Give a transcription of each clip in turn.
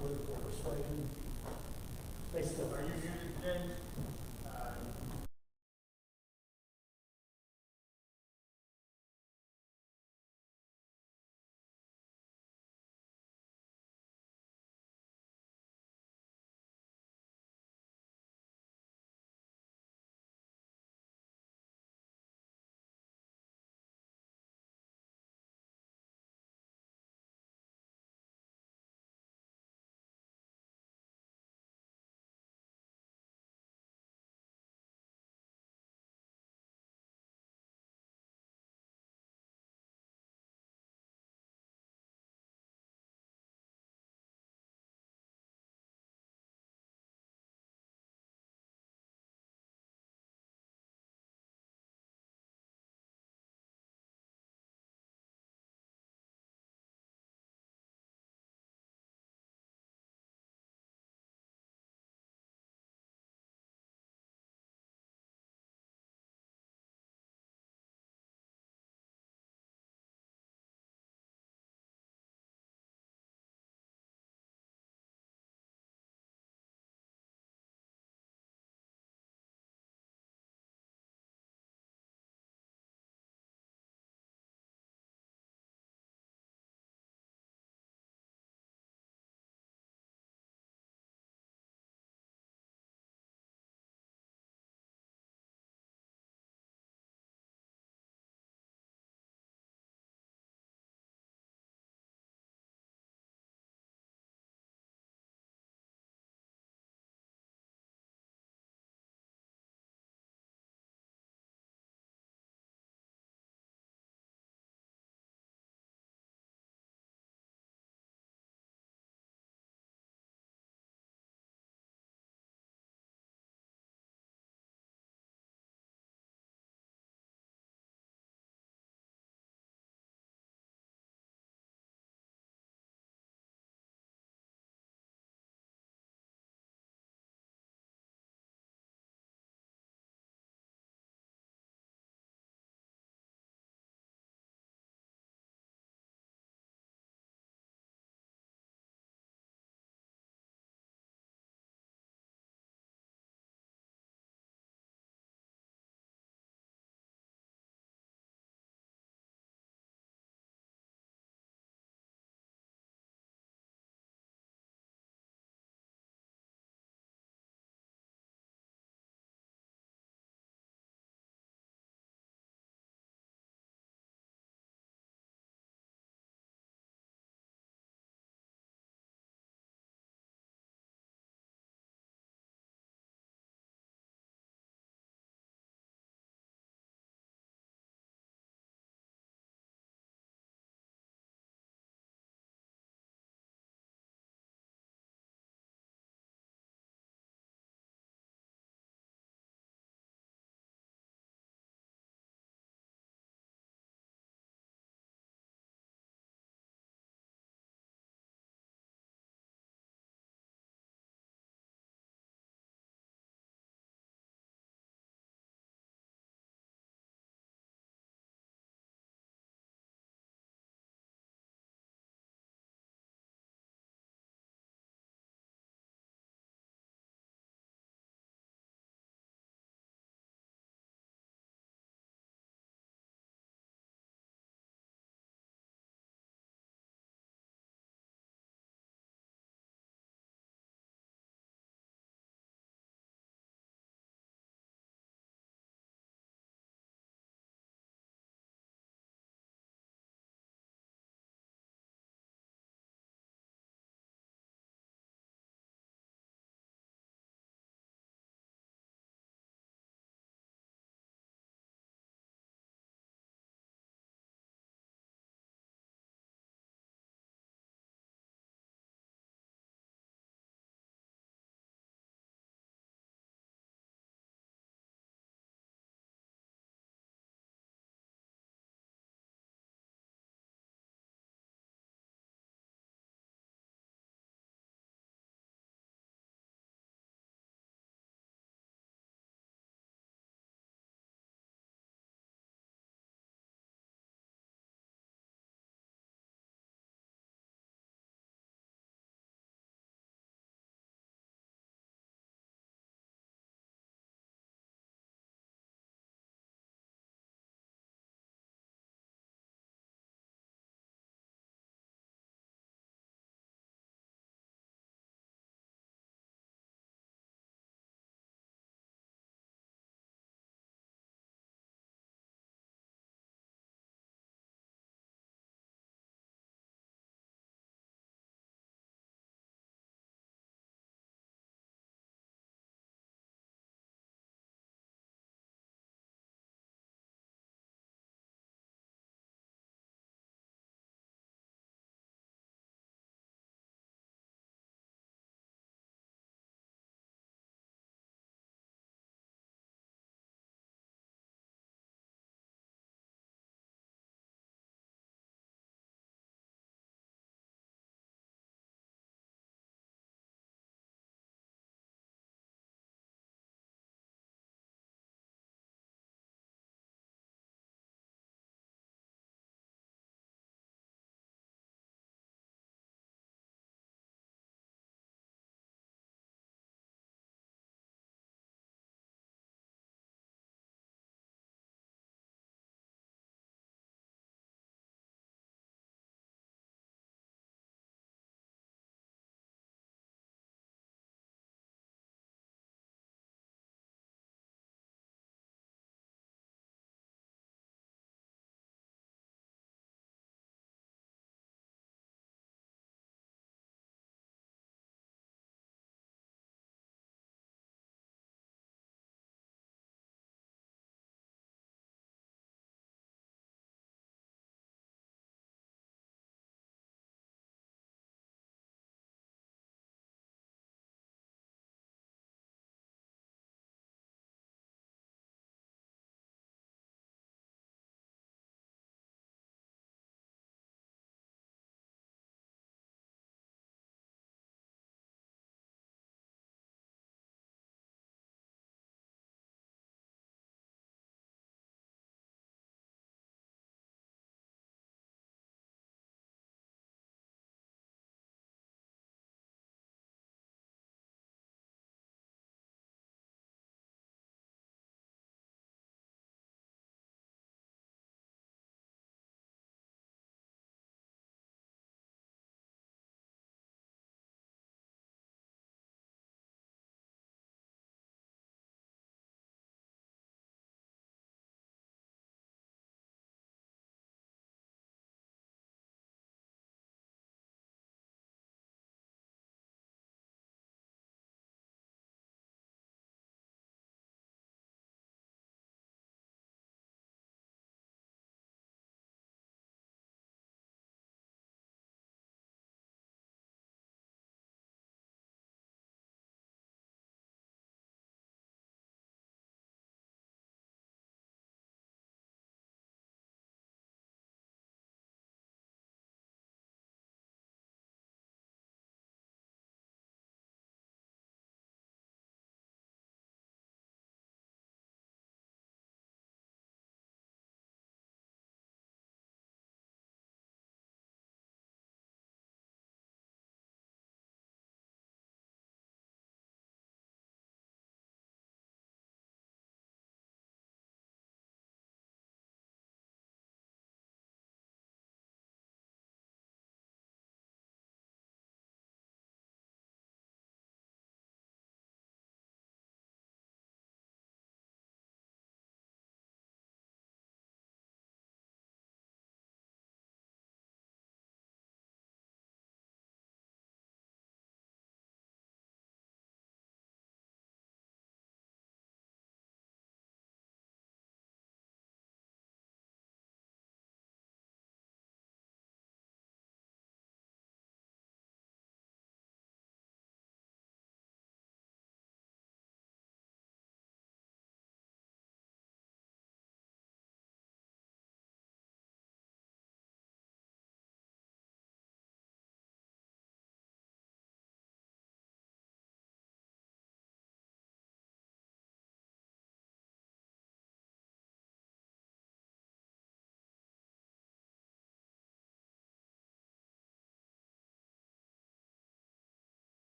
political persuasion. They still Are you using James?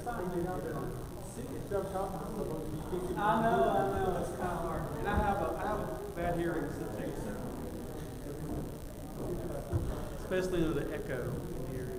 fine. I know, it's kind of hard. And I have a bad hearing, especially under the echo here.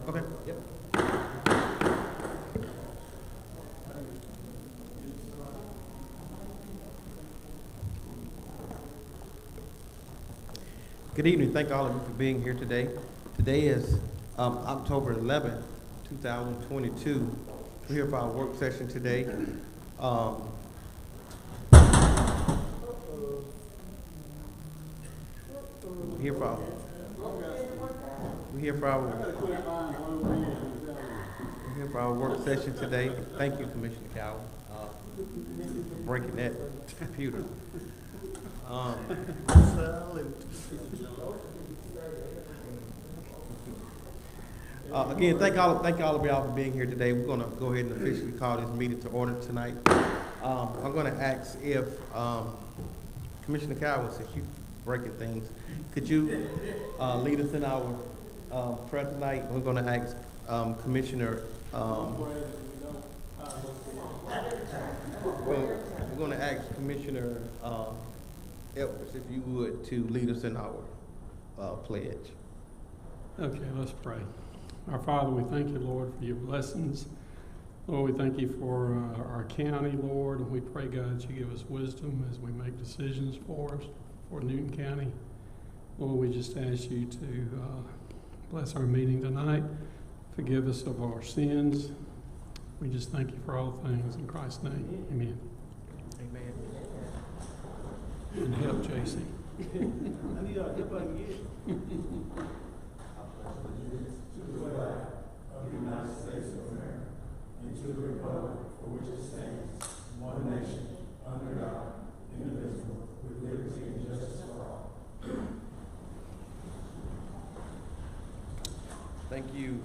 Okay. Yep. Good evening. Thank all of you for being here today. Today is October 11th, 2022. We're here for our work session today. We're here for our work session today. Thank you, Commissioner Cowell, for breaking that computer. Again, thank all of y'all for being here today. We're going to go ahead and officially call this meeting to order tonight. I'm going to ask if Commissioner Cowell, since you breaking things, could you lead us in our prayer tonight? We're going to ask Commissioner. We're going to ask Commissioner Edwards, if you would, to lead us in our pledge. Okay, let's pray. Our Father, we thank you, Lord, for your blessings. Lord, we thank you for our county, Lord, and we pray, God, that you give us wisdom as we make decisions for us, for Newton County. Lord, we just ask you to bless our meeting tonight. Forgive us of our sins. We just thank you for all things. In Christ's name, amen. Amen. And help JC. Of the United States of America, and to the republic for which it stands, one nation, under God, indivisible, with liberty and justice for all. Thank you.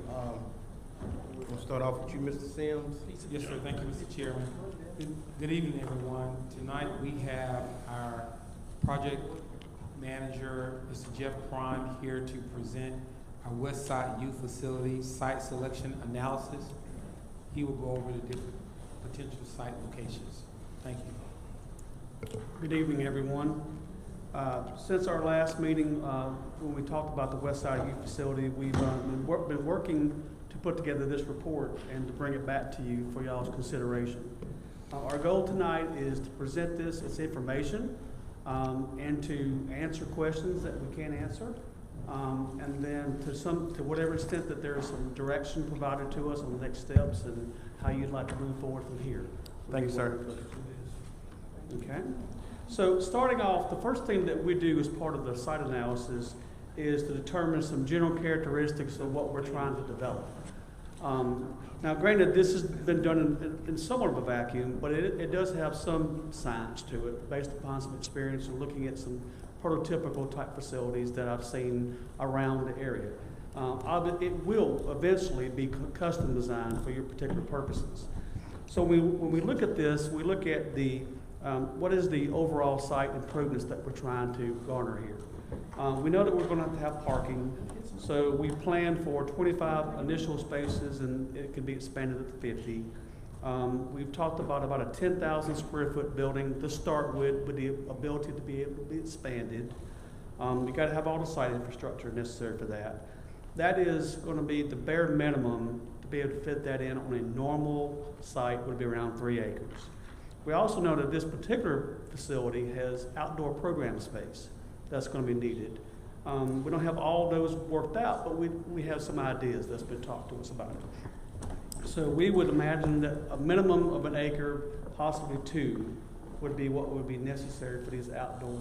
We're going to start off with you, Mr. Sims. Yes, sir. Thank you, Mr. Chairman. Good evening, everyone. Tonight we have our project manager, Mr. Jeff Prime, here to present our West Side Youth Facility site selection analysis. He will go over the different potential site locations. Thank you. Good evening, everyone. Since our last meeting, when we talked about the West Side Youth Facility, we've been working to put together this report and to bring it back to you for y'all's consideration. Our goal tonight is to present this as information and to answer questions that we can answer. And then to whatever extent that there is some direction provided to us on the next steps and how you'd like to move forward from here. Thank you, sir. Okay. So starting off, the first thing that we do as part of the site analysis is to determine some general characteristics of what we're trying to develop. Now, granted, this has been done in somewhat of a vacuum, but it does have some science to it based upon some experience and looking at some prototypical type facilities that I've seen around the area. It will eventually be custom designed for your particular purposes. So when we look at this, we look at what is the overall site improvements that we're trying to garner here. We know that we're going to have parking, so we plan for 25 initial spaces, and it can be expanded up to 50. We've talked about a 10,000 square foot building to start with the ability to be able to be expanded. You got to have all the site infrastructure necessary for that. That is going to be the bare minimum to be able to fit that in on a normal site would be around 3 acres. We also know that this particular facility has outdoor program space that's going to be needed. We don't have all those worked out, but we have some ideas that's been talked to us about it. So we would imagine that a minimum of an acre, possibly two, would be what would be necessary for these outdoor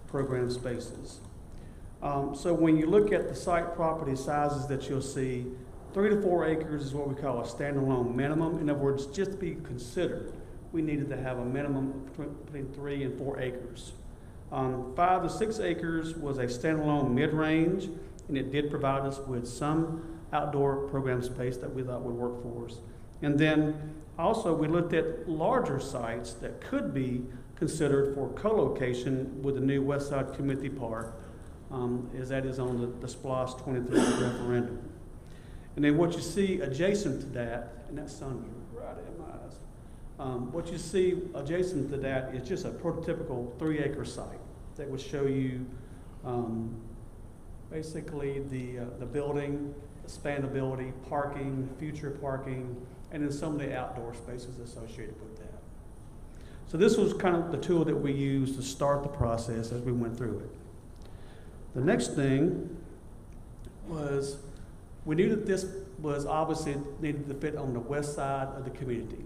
program spaces. So when you look at the site property sizes that you'll see, 3 to 4 acres is what we call a standalone minimum. In other words, just to be considered, we needed to have a minimum between 3 and 4 acres. 5 to 6 acres was a standalone mid-range, and it did provide us with some outdoor program space that we thought would work for us. And then also we looked at larger sites that could be considered for co-location with the new Westside Community Park, as that is on the SPLOST 23 referendum. And then what you see adjacent to that, and that sun's right in my eyes, what you see adjacent to that is just a prototypical 3-acre site that would show you basically the building, expandability, parking, future parking, and then some of the outdoor spaces associated with that. So this was kind of the tool that we used to start the process as we went through it. The next thing was we knew that this was obviously needed to fit on the west side of the community.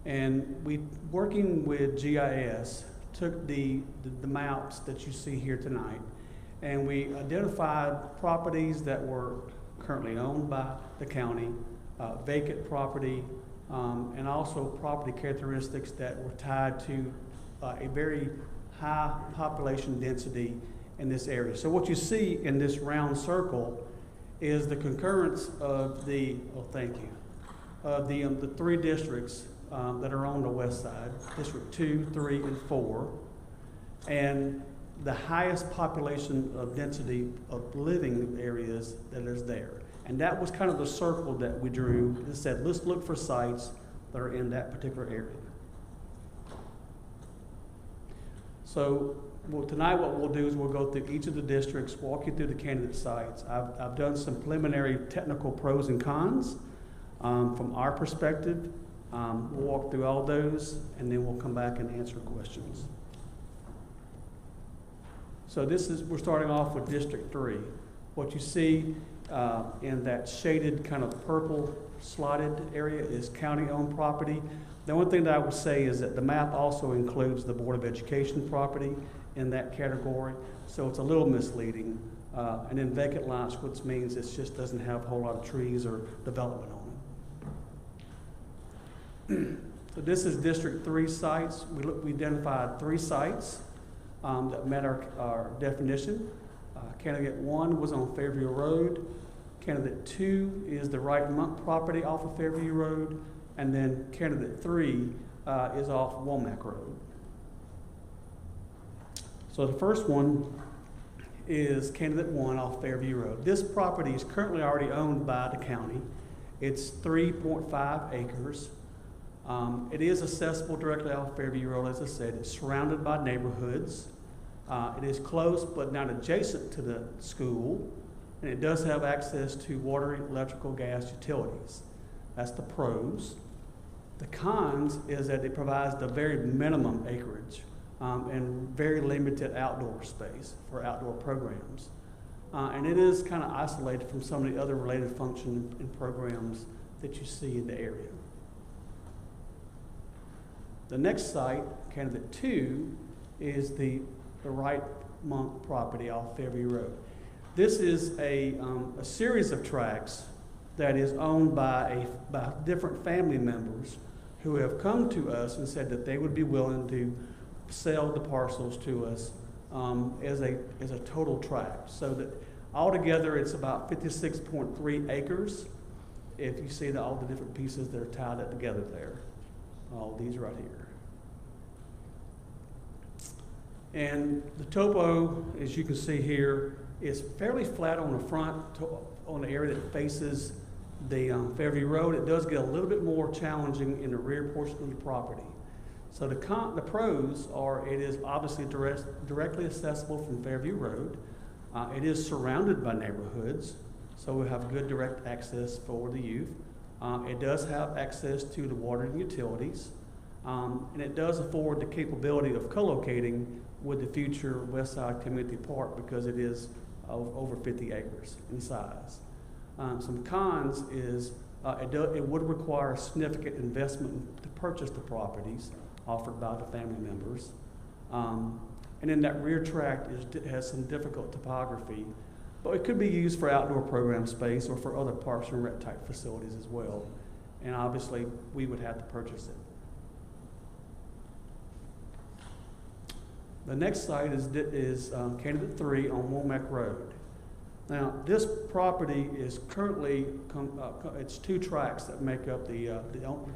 And we, working with GIS, took the maps that you see here tonight, and we identified properties that were currently owned by the county, vacant property, and also property characteristics that were tied to a very high population density in this area. So what you see in this round circle is the concurrence of the, of the 3 districts that are on the west side, District 2, 3, and 4, and the highest population of density of living areas that is there. And that was kind of the circle that we drew and said, let's look for sites that are in that particular area. So tonight what we'll do is we'll go through each of the districts, walk you through the candidate sites. I've done some preliminary technical pros and cons from our perspective. We'll walk through all those, and then we'll come back and answer questions. So we're starting off with District 3. What you see in that shaded kind of purple slotted area is county-owned property. The only thing that I would say is that the map also includes the Board of Education property in that category, so it's a little misleading. And then vacant lots, which means it just doesn't have a whole lot of trees or development on it. So this is District 3 sites. We identified 3 sites that met our definition. Candidate 1 was on Fairview Road. Candidate 2 is the Wright Monk property off of Fairview Road. And then candidate 3 is off Womack Road. So the first one is candidate 1 off Fairview Road. This property is currently already owned by the county. It's 3.5 acres. It is accessible directly off Fairview Road, as I said. It's surrounded by neighborhoods. It is close but not adjacent to the school, and it does have access to water, electrical, gas, utilities. That's the pros. The cons is that it provides the very minimum acreage and very limited outdoor space for outdoor programs. And it is kind of isolated from some of the other related functions and programs that you see in the area. The next site, candidate 2, is the Wright Monk property off Fairview Road. This is a series of tracts that is owned by different family members who have come to us and said that they would be willing to sell the parcels to us as a total tract. So that altogether it's about 56.3 acres if you see all the different pieces that are tied up together there. All these right here. And the topo, as you can see here, is fairly flat on the front, on the area that faces the Fairview Road. It does get a little bit more challenging in the rear portion of the property. So the pros are it is obviously directly accessible from Fairview Road. It is surrounded by neighborhoods, so we have good direct access for the youth. It does have access to the water and utilities, and it does afford the capability of co-locating with the future Westside Community Park because it is over 50 acres in size. Some cons is It would require a significant investment to purchase the properties offered by the family members. And then that rear tract has some difficult topography, but it could be used for outdoor program space or for other parks and rec type facilities as well. And obviously, we would have to purchase it. The next site is Candidate 3 on Womack Road. Now, this property is currently, it's 2 tracts that make up the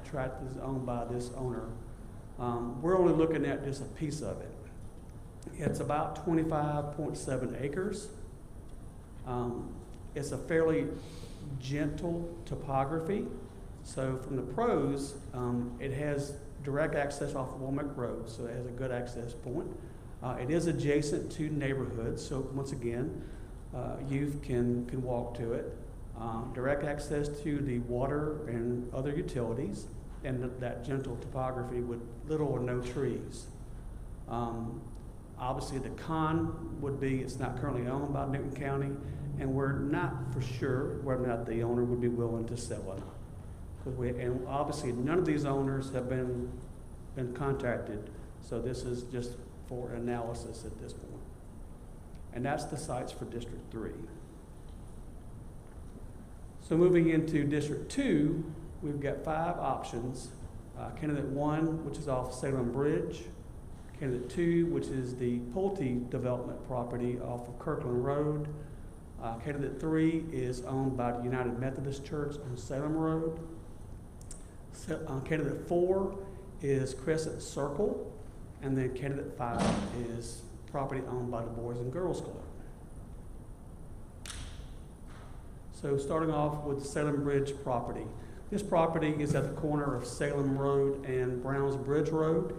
tract that is owned by this owner. We're only looking at just a piece of it. It's about 25.7 acres. It's a fairly gentle topography. So from the pros, it has direct access off of Womack Road, so it has a good access point. It is adjacent to neighborhoods, so once again, youth can walk to it. Direct access to the water and other utilities, and that gentle topography with little or no trees. Obviously, the con would be it's not currently owned by Newton County, and we're not for sure whether or not the owner would be willing to sell it. And obviously, none of these owners have been contacted, so this is just for analysis at this point. And that's the sites for District 3. So moving into District 2, we've got 5 options. Candidate 1, which is off Salem Bridge. Candidate 2, which is the Pulte development property off of Kirkland Road. Candidate 3 is owned by the United Methodist Church on Salem Road. Candidate 4 is Crescent Circle. And then Candidate 5 is property owned by the Boys and Girls Club. So starting off with the Salem Bridge property. This property is at the corner of Salem Road and Browns Bridge Road.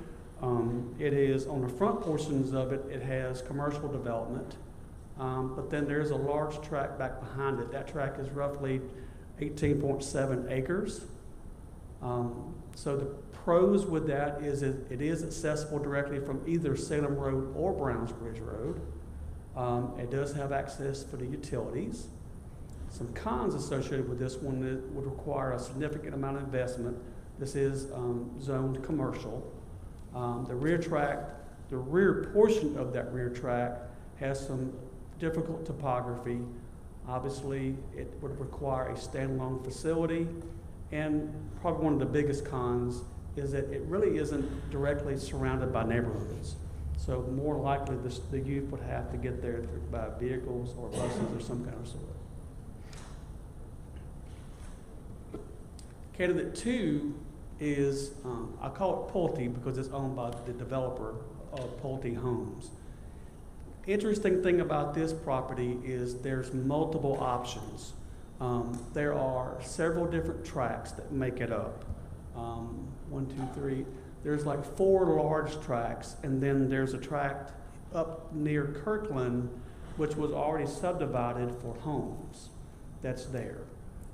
It is on the front portions of it, it has commercial development, but then there's a large tract back behind it. That tract is roughly 18.7 acres. So the pros with that is it is accessible directly from either Salem Road or Browns Bridge Road. It does have access for the utilities. Some cons associated with this one that would require a significant amount of investment. This is zoned commercial. The rear portion of that rear tract has some difficult topography. Obviously, it would require a standalone facility, and probably one of the biggest cons is that it really isn't directly surrounded by neighborhoods. So more likely the youth would have to get there by vehicles or buses or some kind of sort. Candidate 2 is, I call it Pulte because it's owned by the developer of Pulte Homes. Interesting thing about this property is there's multiple options. There are several different tracts that make it up. 1, 2, 3. There's like 4 large tracts, and then there's a tract up near Kirkland, which was already subdivided for homes. That's there.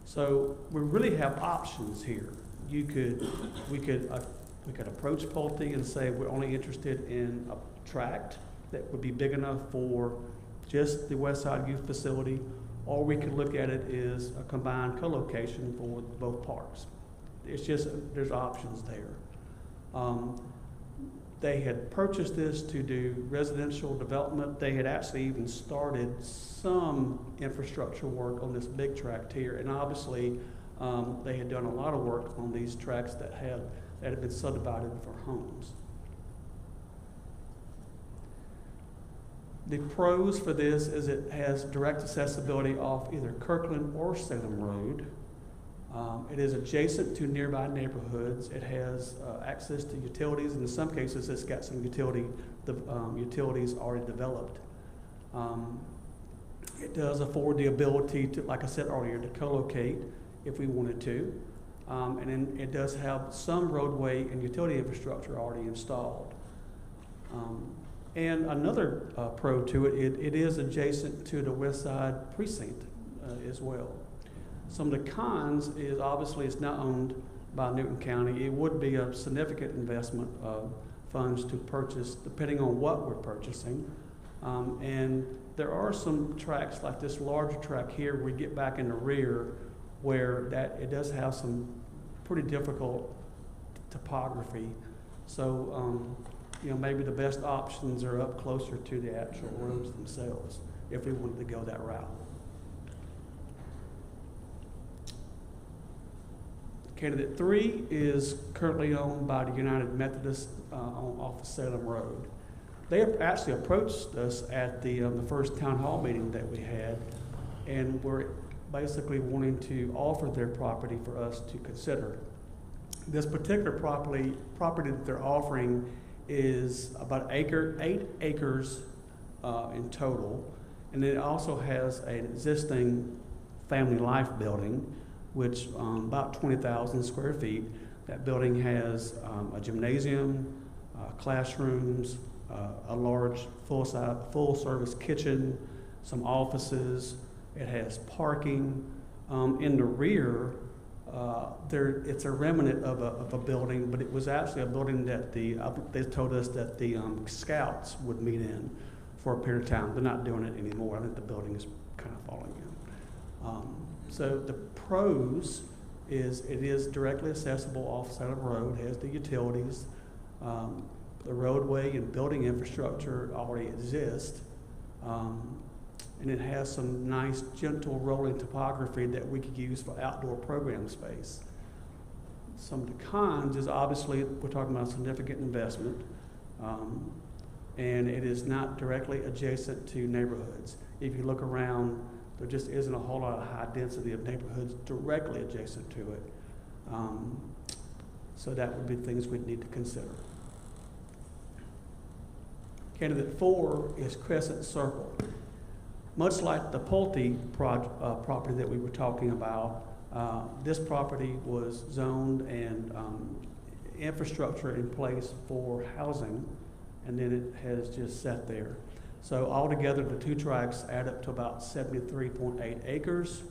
So we really have options here. We could approach Pulte and say we're only interested in a tract that would be big enough for just the West Side Youth Facility, or we could look at it as a combined co-location for both parks. It's just, there's options there. They had purchased this to do residential development. They had actually even started some infrastructure work on this big tract here, and obviously they had done a lot of work on these tracts that had been subdivided for homes. The pros for this is it has direct accessibility off either Kirkland or Salem Road. It is adjacent to nearby neighborhoods. It has access to utilities, and in some cases it's got some utilities already developed. It does afford the ability to, like I said earlier, to co-locate if we wanted to. And then it does have some roadway and utility infrastructure already installed. And another pro to it, it is adjacent to the West Side precinct as well. Some of the cons is obviously it's not owned by Newton County. It would be a significant investment of funds to purchase, depending on what we're purchasing. And there are some tracks like this larger track here, we get back in the rear, where that it does have some pretty difficult topography. So, you know, maybe the best options are up closer to the actual roads themselves if we wanted to go that route. Candidate 3 is currently owned by the United Methodist off of Salem Road. They actually approached us at the first town hall meeting that we had, and were basically wanting to offer their property for us to consider. This particular property that they're offering is about 8 acres in total, and it also has an existing family life building, which about 20,000 square feet. That building has a gymnasium, classrooms, a large full-service kitchen, some offices. It has parking. In the rear, it's a remnant of a building, but it was actually a building that they told us that the scouts would meet in for a period of time. They're not doing it anymore. I think the building is kind of falling in. So the pros is it is directly accessible off Salem Road, has the utilities, the roadway and building infrastructure already exist, and it has some nice gentle rolling topography that we could use for outdoor program space. Some of the cons is obviously we're talking about significant investment, and it is not directly adjacent to neighborhoods. If you look around, there just isn't a whole lot of high density of neighborhoods directly adjacent to it. So that would be things we'd need to consider. Candidate 4 is Crescent Circle. Much like the Pulte property that we were talking about, this property was zoned and infrastructure in place for housing, and then it has just sat there. So altogether, the two tracts add up to about 73.8 acres.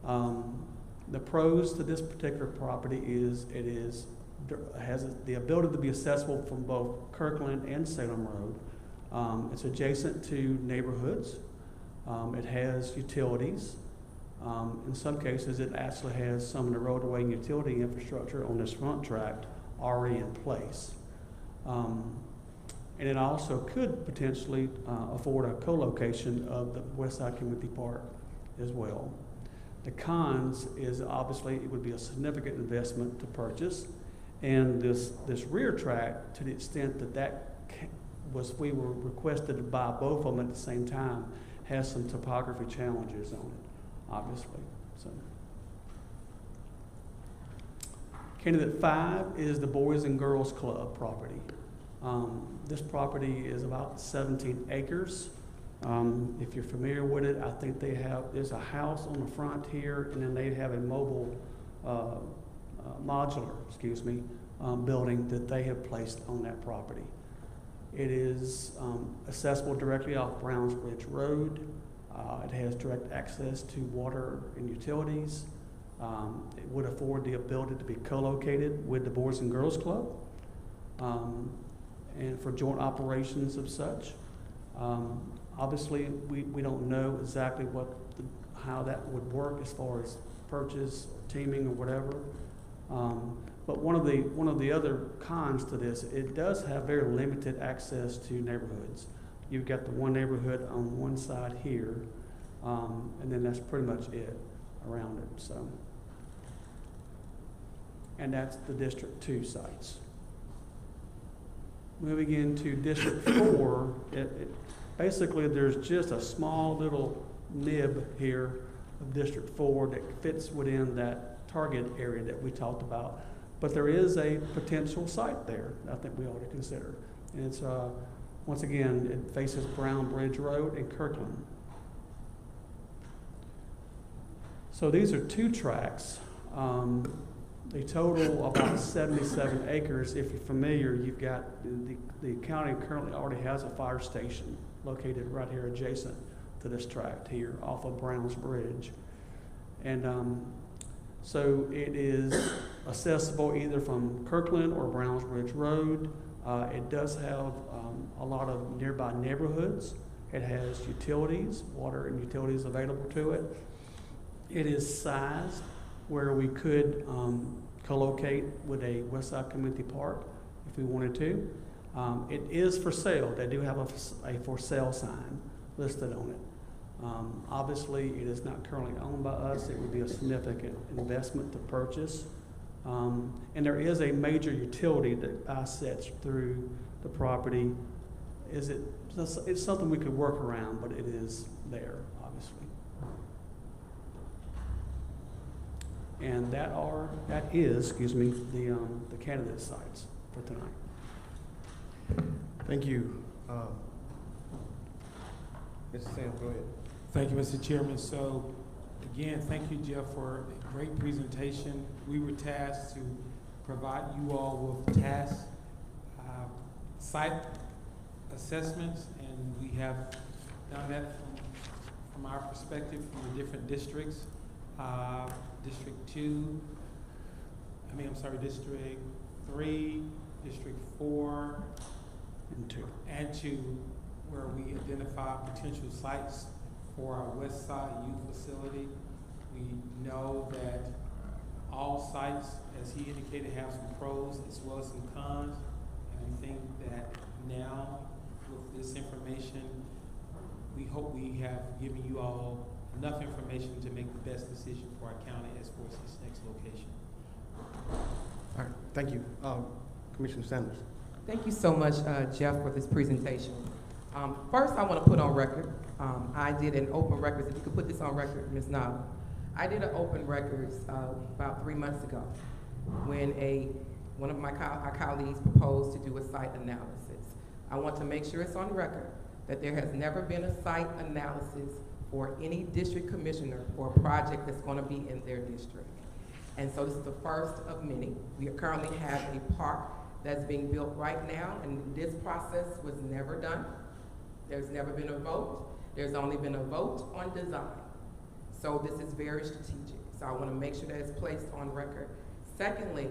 The pros to this particular property is it has the ability to be accessible from both Kirkland and Salem Road. It's adjacent to neighborhoods. It has utilities. In some cases, it actually has some of the roadway and utility infrastructure on this front tract already in place. And it also could potentially afford a co-location of the Westside Community Park as well. The cons is obviously it would be a significant investment to purchase, and this rear tract, to the extent that we were requested to buy both of them at the same time, has some topography challenges on it, obviously. So, candidate 5 is the Boys and Girls Club property. This property is about 17 acres. If you're familiar with it, I think there's a house on the front here, and then they have a mobile, modular, building that they have placed on that property. It is accessible directly off Browns Bridge Road. It has direct access to water and utilities. It would afford the ability to be co-located with the Boys and Girls Club, and for joint operations of such. Obviously, we don't know exactly how that would work as far as purchase, teaming, or whatever. But one of the other cons to this, it does have very limited access to neighborhoods. You've got the one neighborhood on one side here, and then that's pretty much it around it. So, and that's the District 2 sites. Moving into District 4, basically there's just a small little nib here of District 4 that fits within that target area that we talked about. But there is a potential site there I think we ought to consider. And it's, once again, it faces Brown Bridge Road and Kirkland. So these are two tracts. They total about 77 acres. If you're familiar, you've got the county currently already has a fire station located right here adjacent to this tract here off of Browns Bridge. And so it is accessible either from Kirkland or Browns Bridge Road. It does have a lot of nearby neighborhoods. It has utilities, water and utilities available to it. It is sized where we could co-locate with a Westside Community Park if we wanted to. It is for sale. They do have a for sale sign listed on it. Obviously, it is not currently owned by us. It would be a significant investment to purchase. And there is a major utility that assets through the property. It's something we could work around, but it is there, obviously. And that is the candidate sites for tonight. Thank you. Mr. Sam, go ahead. Thank you, Mr. Chairman. So, again, thank you, Jeff, for a great presentation. We were tasked to provide you all with site assessments, and we have done that from our perspective from the different districts. District 3, District 4, and 2, where we identify potential sites for our West Side Youth Facility. We know that all sites, as he indicated, have some pros as well as some cons. And I think that now, with this information, we hope we have given you all enough information to make the best decision for our county as far as this next location. All right, thank you. Commissioner Sanders. Thank you so much, Jeff, for this presentation. First, I want to put on record, I did an open records, if you could put this on record, Ms. Nava. I did an open records about 3 months ago when one of our colleagues proposed to do a site analysis. I want to make sure it's on record that there has never been a site analysis for any district commissioner for a project that's going to be in their district. And so this is the first of many. We currently have a park that's being built right now, and this process was never done. There's never been a vote. There's only been a vote on design. So this is very strategic. So I want to make sure that it's placed on record. Secondly,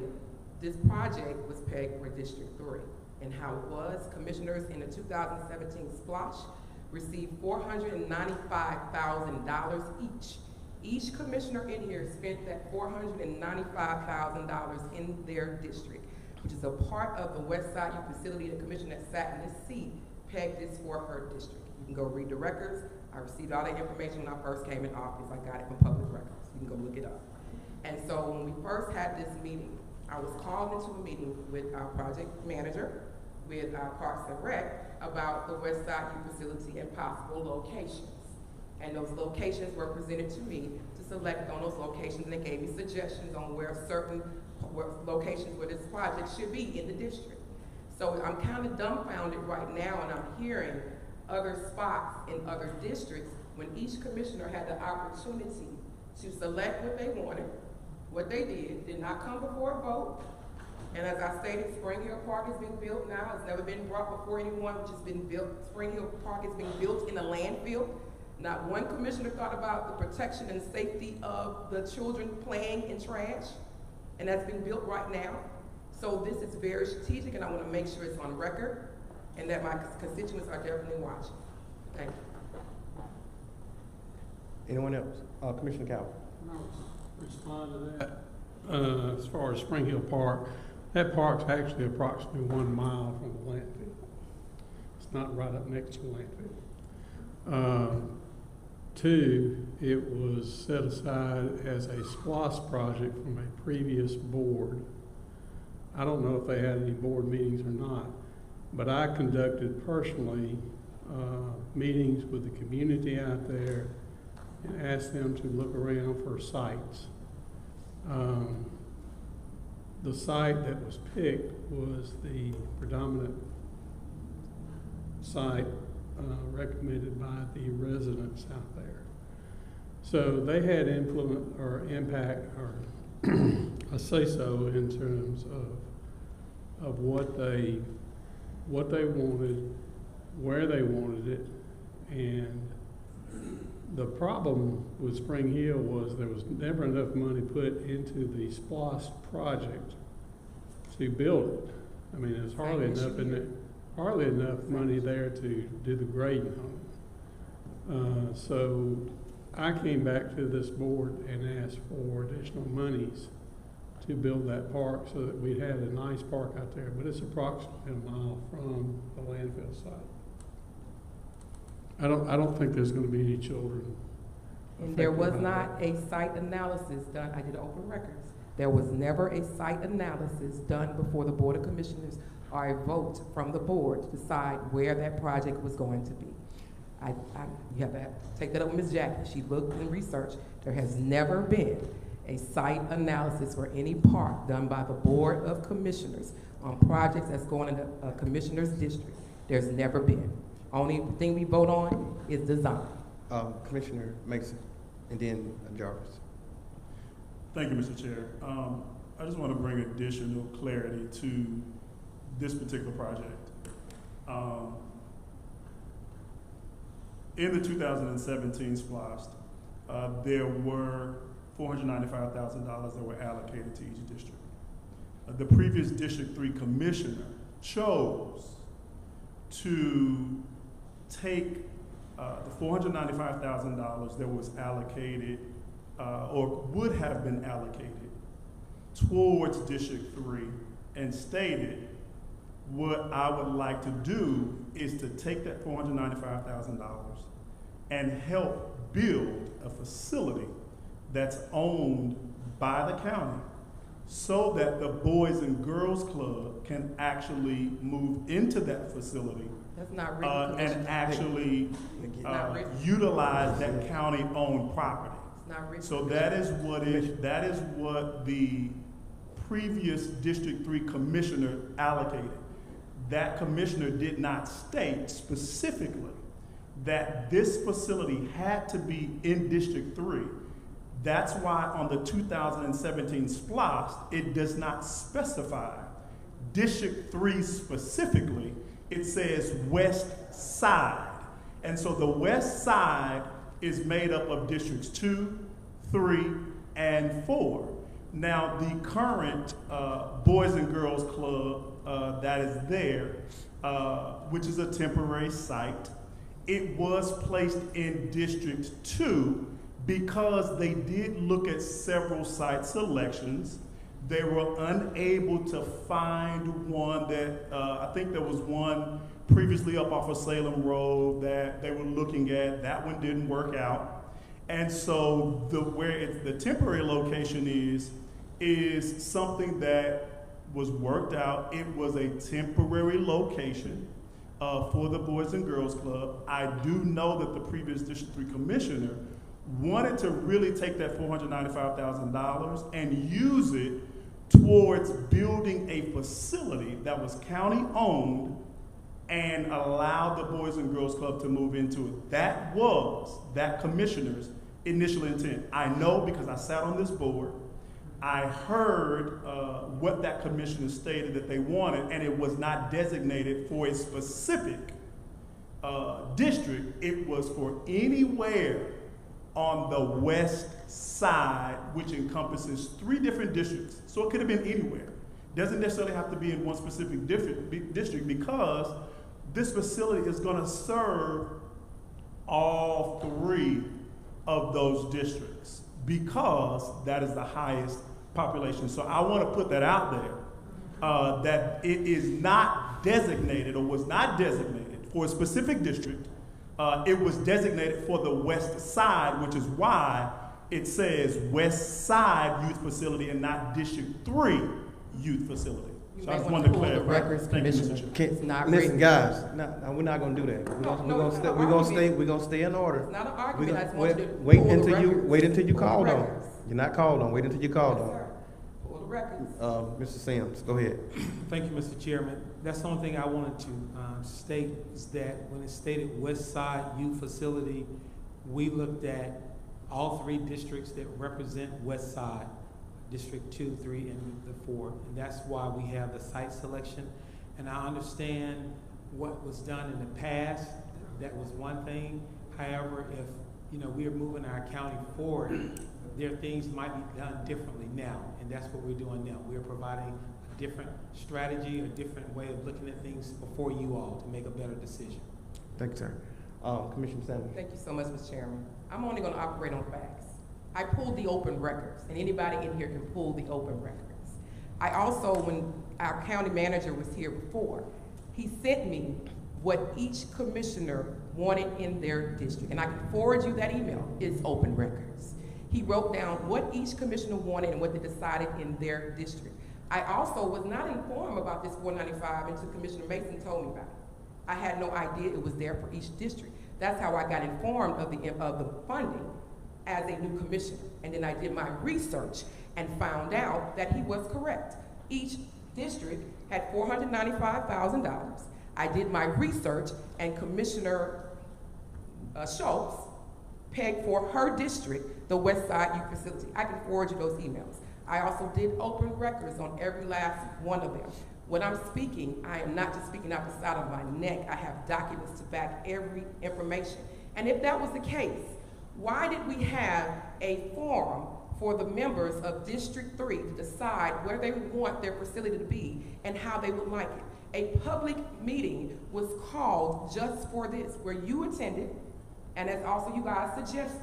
this project was pegged for District 3. And how it was, commissioners in the 2017 splosh received $495,000 each. Each commissioner in here spent that $495,000 in their district, which is a part of the West Side Youth Facility. The commissioner that sat in this seat pegged this for her district. You can go read the records. I received all that information when I first came in office. I got it from public records. You can go look it up. And so when we first had this meeting, I was called into a meeting with our project manager, with our Parks and Rec, about the West Side Youth Facility and possible locations. And those locations were presented to me to select on those locations, and they gave me suggestions on locations where this project should be in the district. So I'm kind of dumbfounded right now, and I'm hearing other spots in other districts when each commissioner had the opportunity to select what they wanted. What they did not come before a vote. And as I stated, Spring Hill Park is being built now. It's never been brought before anyone, which has been built. Spring Hill Park is being built in a landfill. Not one commissioner thought about the protection and safety of the children playing in trash. And that's being built right now. So this is very strategic, and I want to make sure it's on record and that my constituents are definitely watching. Thank you. Anyone else? Commissioner Calvin. Respond to that. As far as Spring Hill Park, that park's actually approximately 1 mile from the landfill. It's not right up next to the landfill. 2, it was set aside as a SPLOS project from a previous board. I don't know if they had any board meetings or not, but I conducted personally meetings with the community out there and asked them to look around for sites. The site that was picked was the predominant site recommended by the residents out there. So they had influence or impact or a say-so in terms of what they wanted, where they wanted it, and the problem with Spring Hill was there was never enough money put into the SPLOS project to build it. I mean, there's hardly enough money there to do the grading on it. So I came back to this board and asked for additional monies to build that park so that we'd have a nice park out there, but it's approximately a mile from the landfill site. I don't think there's gonna be any children. And there was affected by not a site analysis done, I did open records. There was never a site analysis done before the Board of Commissioners or a vote from the board to decide where that project was going to be. You have to take that up with Ms. Jackie. She looked and researched. There has never been a site analysis for any park done by the Board of Commissioners on projects that's going into a commissioner's district. There's never been. Only thing we vote on is design. Commissioner Mason, and then Jarvis. Thank you, Mr. Chair. I just want to bring additional clarity to this particular project. In the 2017 SPLOST, there were $495,000 that were allocated to each district. The previous District 3 commissioner chose to take the $495,000 that was allocated or would have been allocated towards District 3 and stated, what I would like to do is to take that $495,000 and help build a facility that's owned by the county so that the Boys and Girls Club can actually move into that facility That's not written. and actually not written. utilize that county-owned property. It's not written. So that is what the previous District 3 commissioner allocated. That commissioner did not state specifically that this facility had to be in District 3. That's why on the 2017 SPLOST, it does not specify District 3 specifically. It says West Side. And so the West Side is made up of Districts 2, 3, and 4. Now, the current Boys and Girls Club that is there, which is a temporary site, it was placed in District 2 because they did look at several site selections. They were unable to find one that, I think there was one previously up off of Salem Road that they were looking at. That one didn't work out. And so where the temporary location is something that was worked out. It was a temporary location for the Boys and Girls Club. I do know that the previous District 3 commissioner wanted to really take that $495,000 and use it towards building a facility that was county owned and allow the Boys and Girls Club to move into it. That was that commissioner's initial intent. I know because I sat on this board. I heard what that commissioner stated that they wanted, and it was not designated for a specific district. It was for anywhere on the west side, which encompasses 3 different districts. So it could have been anywhere. Doesn't necessarily have to be in one specific district because this facility is going to serve all 3 of those districts because that is the highest population. So I want to put that out there, that it is not designated or was not designated for a specific district. It was designated for the west side, which is why it says West Side Youth Facility and not District 3 Youth Facility. So I just wanted to clarify. Records, Thank you, Mr. Commissioner. Chair. It's not Listen, written. guys, no, we're not gonna do that. We're gonna stay in order. It's not an We argument. I gonna- just want you to Wait pull the until you, records. wait until you Pull the called on. records. You're not called on, wait until you called Yes, on. sir. Pull the records. Mr. Sims, go ahead. Thank you, Mr. Chairman. That's the only thing I wanted to state is that when it stated West Side Youth Facility, we looked at all 3 districts that represent West Side, District 2, 3, and the 4. And that's why we have the site selection. And I understand what was done in the past. That was one thing. However, if we are moving our county forward, there are things might be done differently now, and that's what we're doing now. We're providing a different strategy, a different way of looking at things before you all to make a better decision. Thank you, sir. Commissioner Sanders. Thank you so much, Mr. Chairman. I'm only gonna operate on facts. I pulled the open records, and anybody in here can pull the open records. I also, when our county manager was here before, he sent me what each commissioner wanted in their district, and I can forward you that email. It's open records. He wrote down what each commissioner wanted and what they decided in their district. I also was not informed about this 495 until Commissioner Mason told me about it. I had no idea it was there for each district. That's how I got informed of the funding as a new commissioner. And then I did my research and found out that he was correct. Each district had $495,000. I did my research, and Commissioner Schultz pegged for her district the West Side Youth Facility. I can forward you those emails. I also did open records on every last one of them. When I'm speaking, I am not just speaking out the side of my neck. I have documents to back every information. And if that was the case, why did we have a forum for the members of District 3 to decide where they would want their facility to be and how they would like it? A public meeting was called just for this, where you attended, and as also you guys suggested.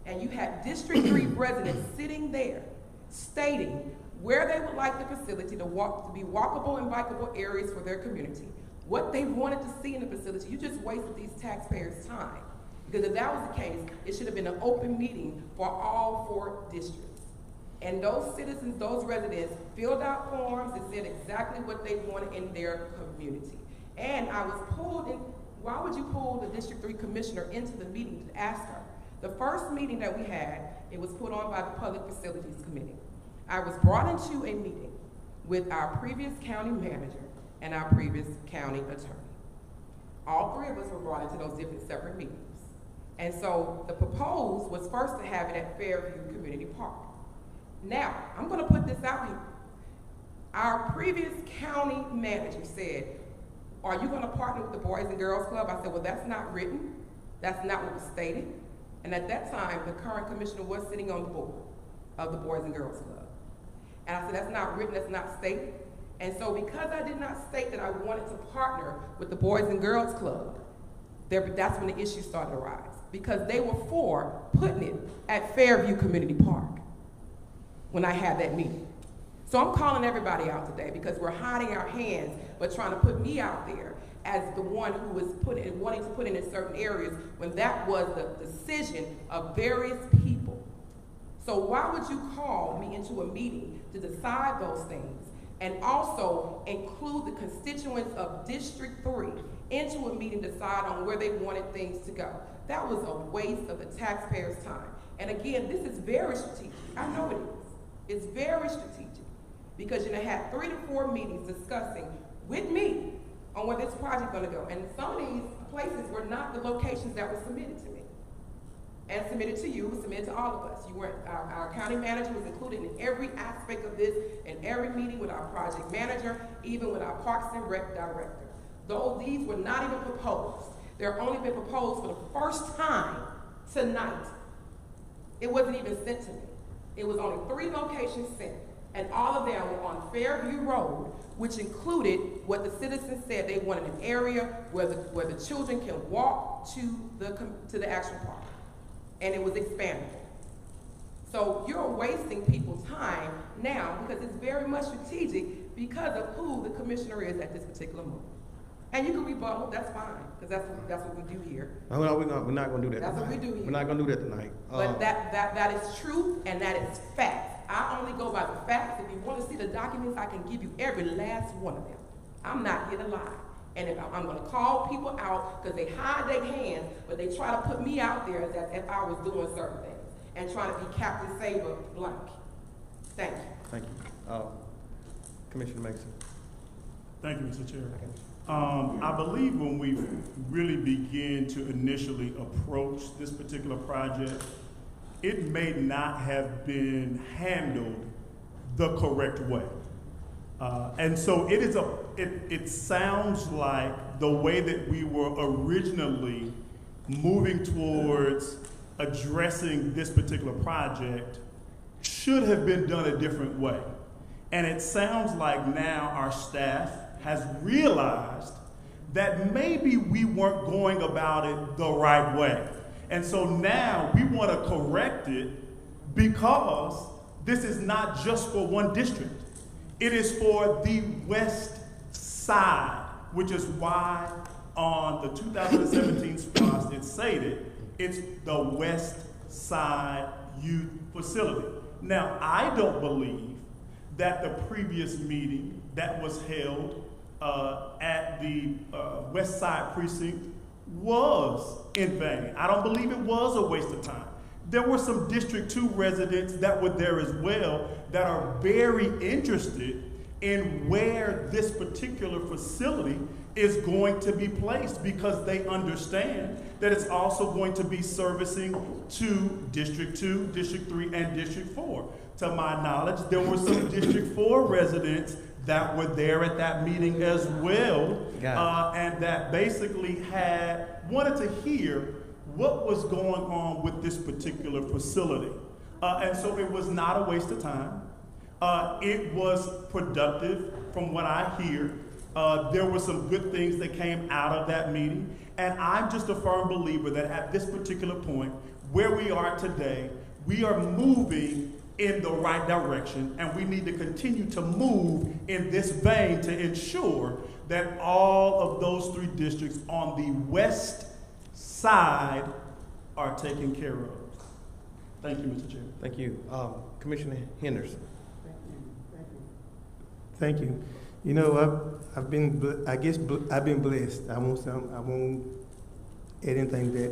And you had District 3 residents sitting there stating where they would like the facility to be walkable and bikeable areas for their community, what they wanted to see in the facility. You just wasted these taxpayers' time. Because if that was the case, it should have been an open meeting for all 4 districts. And those citizens, those residents, filled out forms and said exactly what they wanted in their community. And I was pulled in. Why would you pull the District 3 commissioner into the meeting to ask her? The first meeting that we had, it was put on by the Public Facilities Committee. I was brought into a meeting with our previous county manager and our previous county attorney. All 3 of us were brought into those different separate meetings. And so the proposal was first to have it at Fairview Community Park. Now, I'm gonna put this out here. Our previous county manager said, are you gonna partner with the Boys and Girls Club? I said, well, that's not written. That's not what was stated. And at that time, the current commissioner was sitting on the board of the Boys and Girls Club. And I said, that's not written, that's not stated. And so because I did not state that I wanted to partner with the Boys and Girls Club, that's when the issue started to rise. Because they were for putting it at Fairview Community Park when I had that meeting. So I'm calling everybody out today because we're hiding our hands but trying to put me out there as the one who was wanting to put it in certain areas when that was the decision of various people. So why would you call me into a meeting to decide those things and also include the constituents of District 3 into a meeting to decide on where they wanted things to go? That was a waste of the taxpayers' time. And again, this is very strategic. I know it is. It's very strategic because you had 3 to 4 meetings discussing with me on where this project is going to go. And some of these places were not the locations that were submitted to me. And submitted to you, submitted to all of us. You weren't, our county manager was included in every aspect of this, in every meeting with our project manager, even with our Parks and Rec director. Though these were not even proposed. They're only been proposed for the first time tonight. It wasn't even sent to me. It was only 3 locations sent, and all of them were on Fairview Road, which included what the citizens said they wanted an area where the children can walk to the actual park. And it was expandable. So you're wasting people's time now because it's very much strategic because of who the commissioner is at this particular moment. And you can rebuttal, that's fine, because that's what we do here. No, we're not gonna do that tonight. That's what we do here. We're not gonna do that tonight. But that is truth and that is facts. I only go by the facts. If you want to see the documents, I can give you every last one of them. I'm not here to lie. And if I'm going to call people out because they hide their hands, but they try to put me out there as if I was doing certain things and trying to be Captain Saber blank. Thank you. Thank you. Commissioner Mason. Thank you, Mr. Chair. I believe when we really began to initially approach this particular project, it may not have been handled the correct way. And so it sounds like the way that we were originally moving towards addressing this particular project should have been done a different way. And it sounds like now our staff has realized that maybe we weren't going about it the right way. And so now we want to correct it because this is not just for one district. It is for the West Side, which is why on the 2017 SPLOST it stated it's the West Side Youth Facility. Now, I don't believe that the previous meeting that was held at the West Side Precinct was in vain. I don't believe it was a waste of time. There were some District 2 residents that were there as well that are very interested in where this particular facility is going to be placed because they understand that it's also going to be servicing to District 2, District 3, and District 4. To my knowledge, there were some District 4 residents that were there at that meeting as well, and that basically wanted to hear what was going on with this particular facility. And so it was not a waste of time. It was productive from what I hear. There were some good things that came out of that meeting. And I'm just a firm believer that at this particular point, where we are today, we are moving in the right direction, and we need to continue to move in this vein to ensure that all of those 3 districts on the West Side are taken care of. Thank you, Mr. Chairman. Thank you. Commissioner Henderson. Thank you. You know, I've been blessed. I won't add anything to that.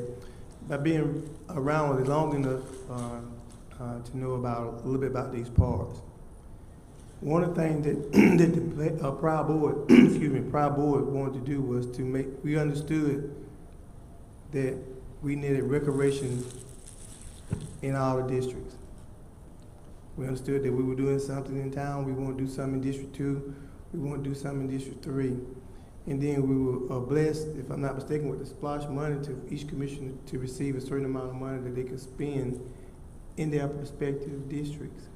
By being around it long enough to know a little bit about these parks. One of the things that the prior board, prior board wanted to do was we understood that we needed recreation in all the districts. We understood that we were doing something in town. We want to do something in District 2. We want to do something in District 3. And then we were blessed, if I'm not mistaken, with the splash money to each commissioner to receive a certain amount of money that they could spend in their respective districts.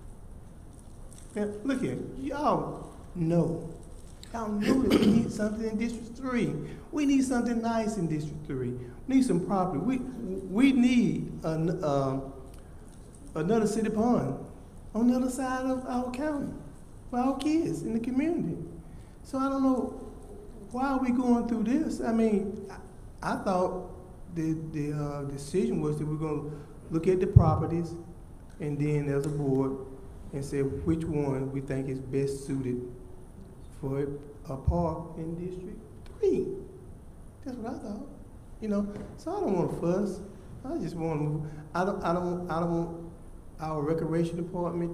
Now, look here, y'all know that we need something in District 3. We need something nice in District 3. We need some property. We need another city pond on the other side of our county for our kids in the community. So I don't know, why are we going through this? I mean, I thought the decision was that we're going to look at the properties and then as a board and say which one we think is best suited for a park in District 3. That's what I thought. You know, so I don't want to fuss. I just want to move. I don't want our recreation department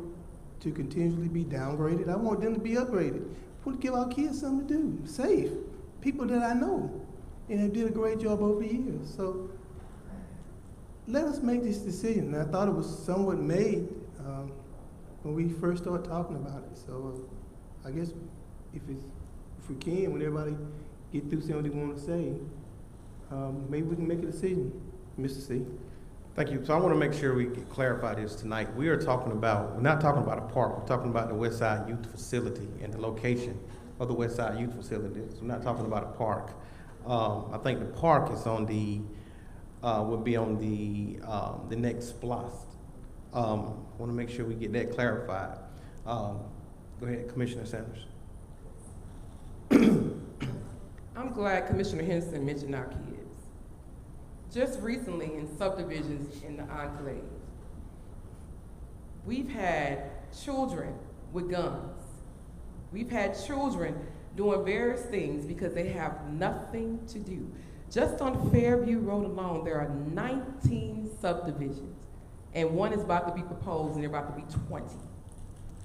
to continually be downgraded. I want them to be upgraded. Want to give our kids something to do, safe. People that I know, and they did a great job over the years. So let us make this decision. And I thought it was somewhat made when we first started talking about it. So I guess if we can, when everybody get through saying what they want to say, maybe we can make a decision, Mr. C. Thank you. So I want to make sure we clarify this tonight. We're not talking about a park. We're talking about the West Side Youth Facility and the location of the West Side Youth Facility. So we're not talking about a park. I think the park is on would be on the next SPLOST. I want to make sure we get that clarified. Go ahead, Commissioner Sanders. I'm glad Commissioner Henderson mentioned our kids. Just recently in subdivisions in the enclave, we've had children with guns. We've had children doing various things because they have nothing to do. Just on Fairview Road alone, there are 19 subdivisions, and one is about to be proposed, and there are about to be 20.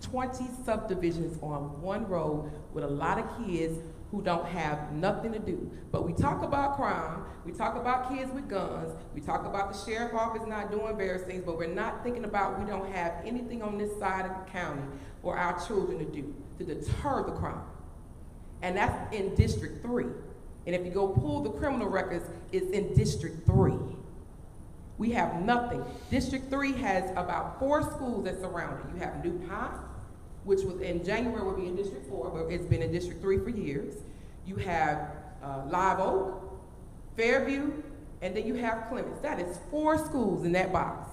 20 subdivisions on one road with a lot of kids who don't have nothing to do. But we talk about crime, we talk about kids with guns, we talk about the sheriff office not doing various things, but we're not thinking about we don't have anything on this side of the county for our children to do to deter the crime. And that's in District 3. And if you go pull the criminal records, it's in District 3. We have nothing. District 3 has about 4 schools that surround it. You have New Pine, which was in January will be in District 4, but it's been in District 3 for years. You have Live Oak, Fairview, and then you have Clements. That is 4 schools in that box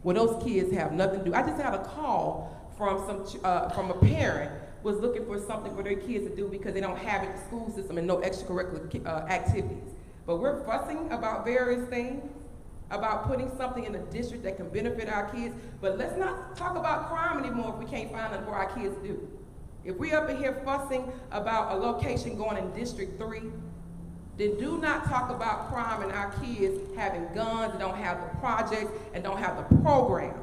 where those kids have nothing to do. I just had a call from a parent was looking for something for their kids to do because they don't have it in the school system and no extracurricular activities. But we're fussing about various things, about putting something in the district that can benefit our kids. But let's not talk about crime anymore if we can't find nothing for our kids to do. If we up in here fussing about a location going in District 3, then do not talk about crime and our kids having guns and don't have the projects and don't have the programs.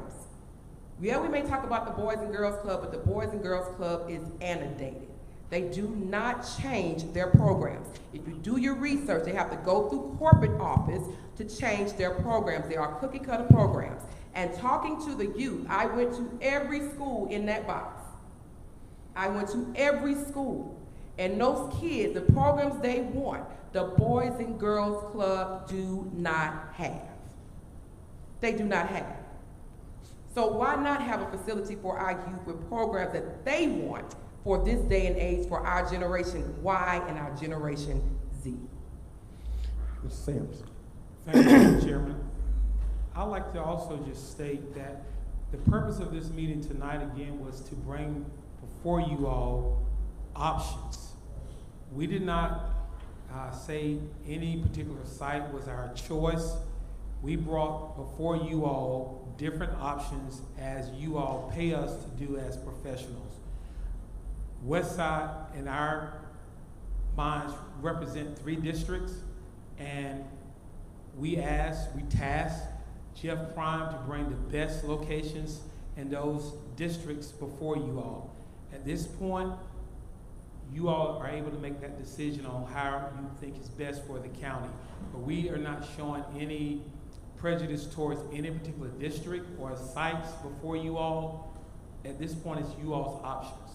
Yeah, we may talk about the Boys and Girls Club, but the Boys and Girls Club is annotated. They do not change their programs. If you do your research, they have to go through corporate office to change their programs. They are cookie cutter programs. And talking to the youth, I went to every school in that box. I went to every school. And those kids, the programs they want, the Boys and Girls Club do not have. They do not have. So why not have a facility for our youth with programs that they want for this day and age for our generation Y and our generation Z? Mr. Sims. Thank you, Mr. Chairman. I'd like to also just state that the purpose of this meeting tonight again was to bring before you all options. We did not say any particular site was our choice. We brought before you all different options as you all pay us to do as professionals. Westside in our minds represent 3 districts, and we tasked Jeff Prime to bring the best locations in those districts before you all. At this point, you all are able to make that decision on how you think is best for the county. But we are not showing any prejudice towards any particular district or sites before you all. At this point, it's you all's options.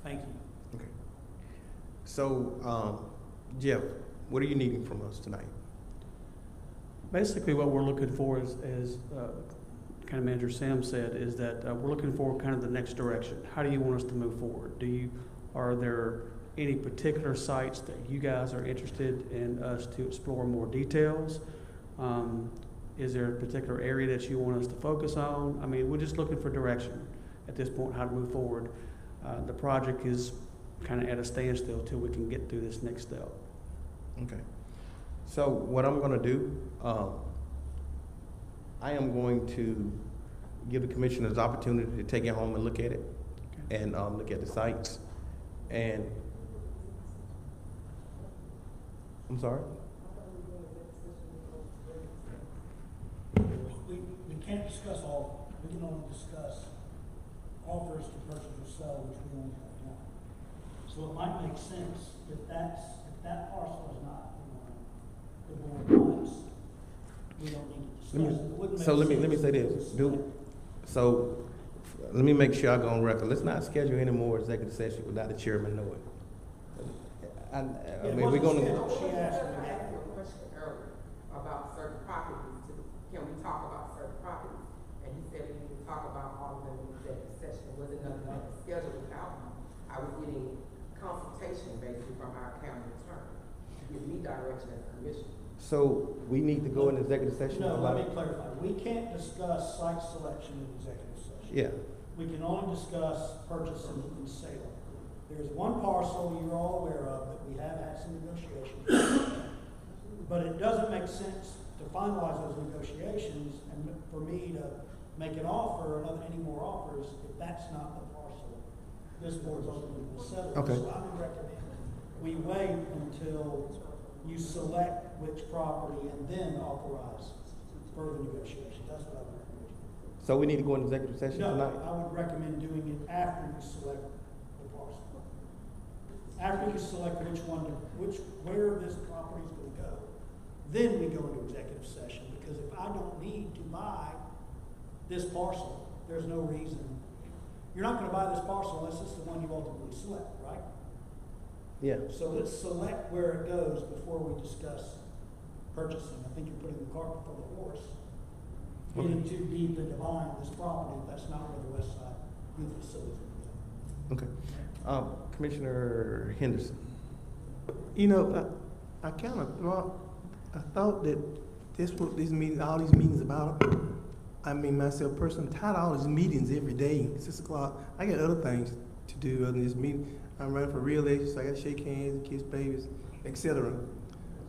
Thank you. Okay. So, Jeff, what are you needing from us tonight? Basically, what we're looking for is, as kind of Manager Sam said, is that we're looking for kind of the next direction. How do you want us to move forward? Are there any particular sites that you guys are interested in us to explore more details? Is there a particular area that you want us to focus on? I mean, we're just looking for direction at this point, how to move forward. The project is kind of at a standstill till we can get through this next step. Okay. So what I'm going to do, I am going to give the commissioners opportunity to take it home and look at it, okay, and look at the sites. And I'm sorry? We can't discuss all, we can only discuss offers to purchase or sell, which we only have one. So it might make sense if that parcel is not the board wants, we don't need to discuss it. It wouldn't make So let sense me say this. So let me make sure I go on record. Let's not schedule any more executive session without the chairman knowing. I mean, we're going to. She asked you a question earlier about certain properties. Can we talk about certain properties? And he said we need to talk about all of them in executive session. It wasn't nothing like a schedule without me. I was getting consultation basically from our county attorney to give me direction as a commissioner. So we need to go in executive session. No, let me clarify. We can't discuss site selection in executive session. Yeah. We can only discuss purchasing and sale. There's one parcel you're all aware of that we have had some negotiations, but it doesn't make sense to finalize those negotiations and for me to make an offer or any more offers if that's not the parcel this board's ultimately will settle. Okay. So I would recommend we wait until you select which property and then authorize further negotiations. That's what I would recommend. So we need to go into executive session tonight? No, I would recommend doing it after you select the parcel. After you select where this property is going to go, then we go into executive session. Because if I don't need to buy this parcel, there's no reason. You're not going to buy this parcel unless it's the one you ultimately select, right? Yeah. So let's select where it goes before we discuss purchasing. I think you're putting the cart before the horse. Getting too deep into buying this property, that's not where the West Side Youth Facility is going to go. Okay. Commissioner Henderson. You know, I kind of thought that this what this meeting, all these meetings about. I mean, myself personally, I'm tired of all these meetings every day, 6 o'clock. I got other things to do other than this meeting. I'm running for reelection, so I got to shake hands and kiss babies, etc.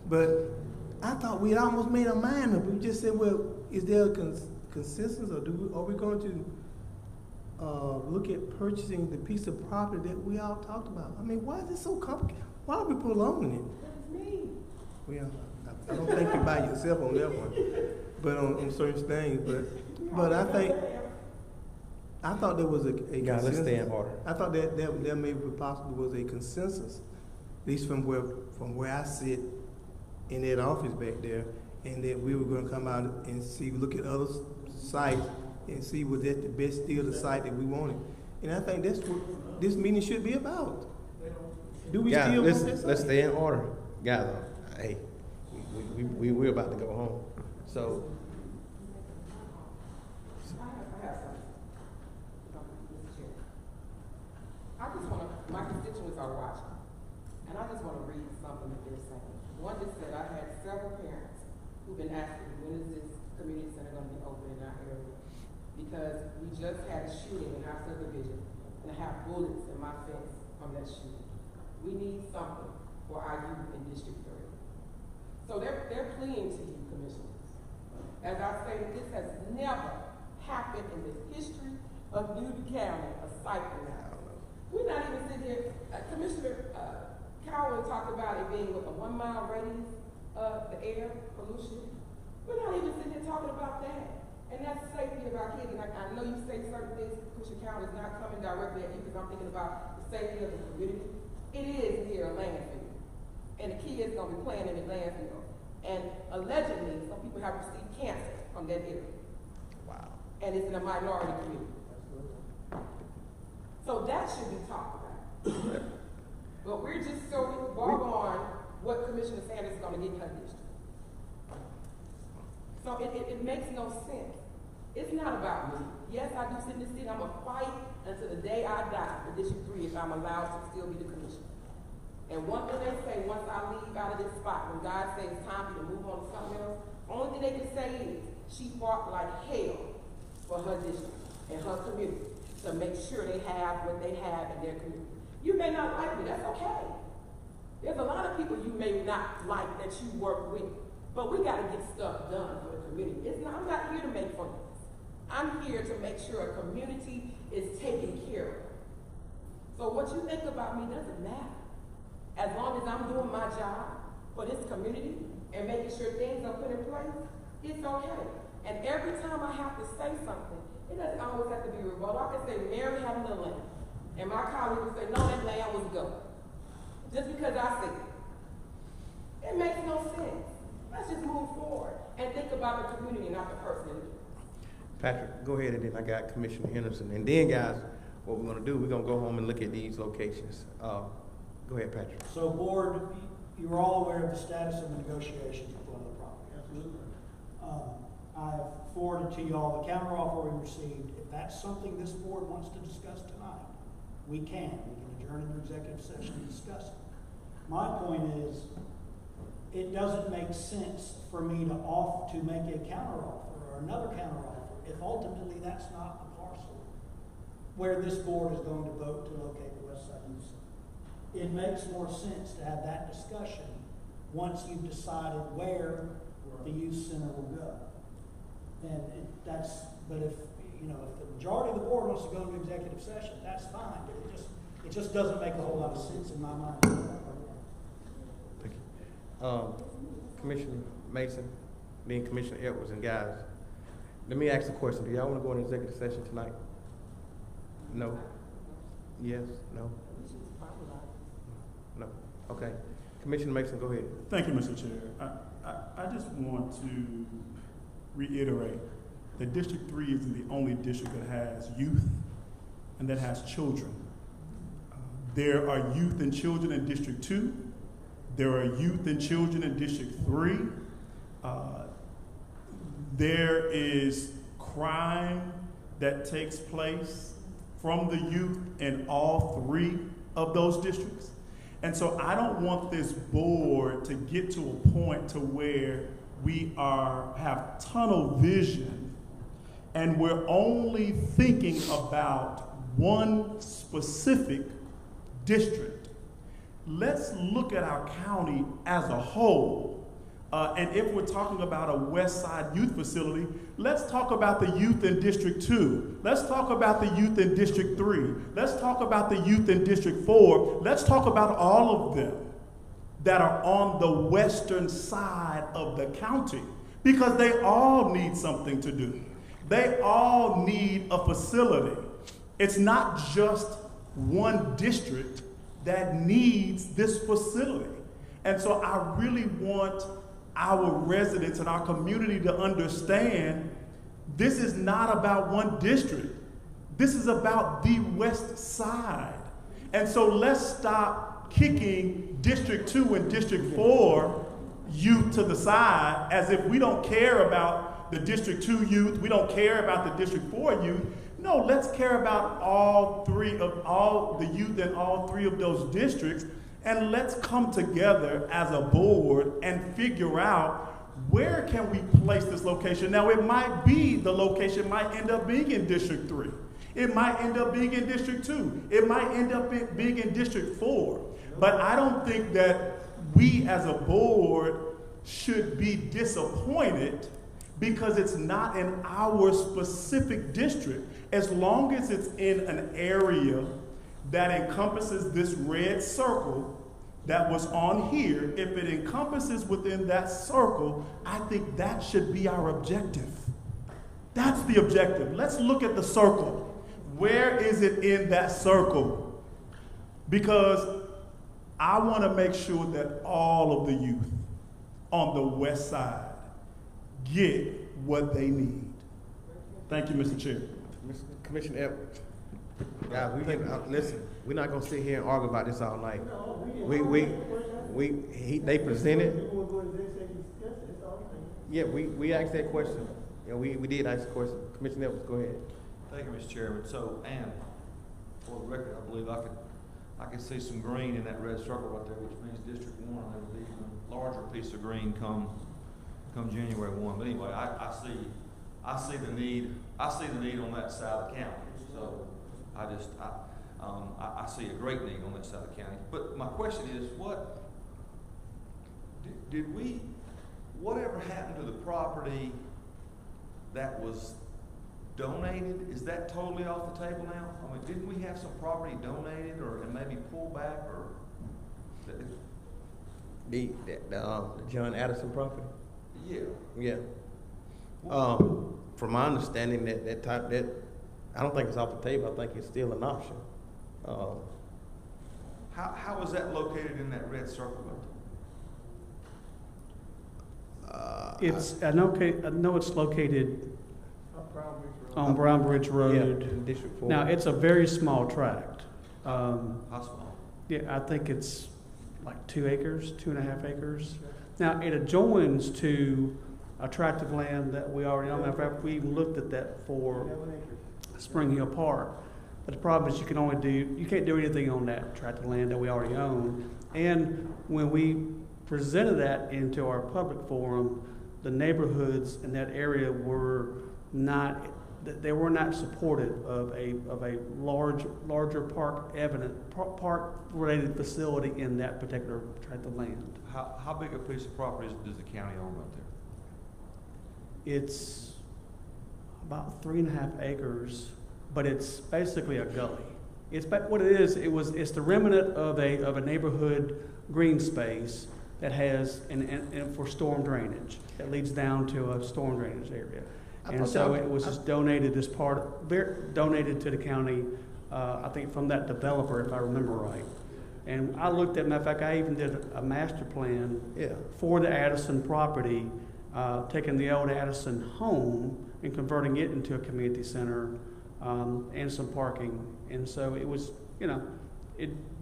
But I thought we had almost made our mind up. We just said, well, is there a consensus, or are we going to look at purchasing the piece of property that we all talked about? I mean, why is it so complicated? Why are we prolonging it? That's me. Well, I don't think you're by yourself on that one, but on certain things. But I thought there was a Yeah, let's stay in order. I thought that there may be possible was a consensus, at least from where I sit in that office back there, and that we were going to come out and look at other sites and see was that the best still the site that we wanted. And I think that's what this meeting should be about. Do we Guys, still want that let's site? stay in order. Guys, hey, we're about to go home. So, I have something. Mr. Chair. I just want to, my constituents are watching, and I just want to read something that they're saying. One just said, I had several parents who've been asking, when is this community center going to be open in our area? Because we just had a shooting in our subdivision, and I have bullets in my fence from that shooting. We need something for our youth in District 3. So they're pleading to you, commissioners. As I stated, this has never happened in the history of Newton County, a cycle now. We're not even sitting here, Commissioner Cowan talked about it being with a 1 mile radius of the air pollution. We're not even sitting here talking about that. And that's the safety of our kids. And I know you say certain things, Commissioner Cowan is not coming directly at you because I'm thinking about the safety of the community. It is here a landfill. And the kids gonna be playing in the landfill. And allegedly, some people have received cancer from that area. wow. And it's in a minority community. So that should be talked about. But we're just so involved on what Commissioner Sanders is gonna get in her district. So it makes no sense. It's not about me. Yes, I do sit in the city. I'm gonna fight until the day I die for District 3 if I'm allowed to still be the commissioner. And one thing they say, once I leave out of this spot, when God says it's time for you to move on to something else, only thing they can say is she fought like hell for her district and her community to make sure they have what they have in their community. You may not like me, that's okay. There's a lot of people you may not like that you work with, but we gotta get stuff done for the community. I'm not here to make friends. I'm here to make sure a community is taken care of. So what you think about me doesn't matter. As long as I'm doing my job for this community and making sure things are put in place, it's okay. And every time I have to say something, it doesn't always have to be rebuttal. I can say, Mary had a little lamb. And my colleague would say, no, that lamb was goat. Just because I said it. It makes no sense. Let's just move forward and think about the community, not the person. Patrick, go ahead, and then I got Commissioner Henderson. And then, guys, what we're gonna do, we're gonna go home and look at these locations. Go ahead, Patrick. So board, you're all aware of the status of the negotiations with one of the property. Absolutely. I've forwarded to you all the counteroffer we received. If that's something this board wants to discuss tonight, we can. We can adjourn into executive session and discuss it. My point is, it doesn't make sense for me to make a counteroffer or another counteroffer if ultimately that's not the parcel where this board is going to vote to locate the West Side Youth Center. It makes more sense to have that discussion once you've decided where the youth center will go. And but if the majority of the board wants to go into executive session, that's fine, but it just doesn't make a whole lot of sense in my mind. Thank you. Commissioner Mason, then Commissioner Edwards, and guys, let me ask a question. Do y'all want to go into executive session tonight? No? Yes? No? No? Okay. Commissioner Mason, go ahead. Thank you, Mr. Chair. I just want to reiterate that District 3 is the only district that has youth and that has children. There are youth and children in District 2. There are youth and children in District 3. There is crime that takes place from the youth in all 3 of those districts. And so I don't want this board to get to a point to where we have tunnel vision and we're only thinking about one specific district. Let's look at our county as a whole. And if we're talking about a West Side youth facility, let's talk about the youth in District 2. Let's talk about the youth in District 3. Let's talk about the youth in District 4. Let's talk about all of them that are on the western side of the county, because they all need something to do. They all need a facility. It's not just one district that needs this facility. And so I really want our residents and our community to understand this is not about one district. This is about the West Side. And so let's stop kicking District 2 and District 4 youth to the side as if we don't care about the District 2 youth, we don't care about the District 4 youth. No, let's care about all the youth in all three of those districts, and let's come together as a board and figure out where can we place this location. Now, it might be the location might end up being in District 3. It might end up being in District 2. It might end up being in District 4. But I don't think that we as a board should be disappointed because it's not in our specific district. As long as it's in an area that encompasses this red circle that was on here, if it encompasses within that circle, I think that should be our objective. That's the objective. Let's look at the circle. Where is it in that circle? Because I want to make sure that all of the youth on the West Side get what they need. Thank you, Mr. Chair. Commissioner Edwards. Guys, listen, we're not gonna sit here and argue about this all night. They presented. Yeah, we asked that question. Yeah, we did ask the question. Commissioner Edwards, go ahead. Thank you, Mr. Chairman. So, and for the record, I believe I can see some green in that red circle right there, which means District 1, there will be a larger piece of green come January 1. But anyway, I see the need on that side of the county. So I see a great need on that side of the county. But my question is, whatever happened to the property that was donated? Is that totally off the table now? I mean, didn't we have some property donated and maybe pulled back or? The John Addison property? Yeah. Yeah. From my understanding, that I don't think it's off the table. I think it's still an option. How is that located in that red circle? I know it's located on Brown Bridge Road. Yeah, in District 4. Now, it's a very small tract. How small? Yeah, I think it's like 2 acres, 2.5 acres. Now, it adjoins to a tract of land that we already own. Matter of fact, we even looked at that for Spring Hill Park. But the problem is you can't do anything on that tract of land that we already own. And when we presented that into our public forum, the neighborhoods in that area were not supportive of a larger park related facility in that particular tract of land. How big a piece of property does the county own right there? It's about 3.5 acres, but it's basically a gully. It's the remnant of a neighborhood green space that has and for storm drainage. It leads down to a storm drainage area. And so it was just donated donated to the county, I think from that developer, if I remember right. And I looked at, matter of fact, I even did a master plan for the Addison property, taking the old Addison home and converting it into a community center and some parking. And so it was,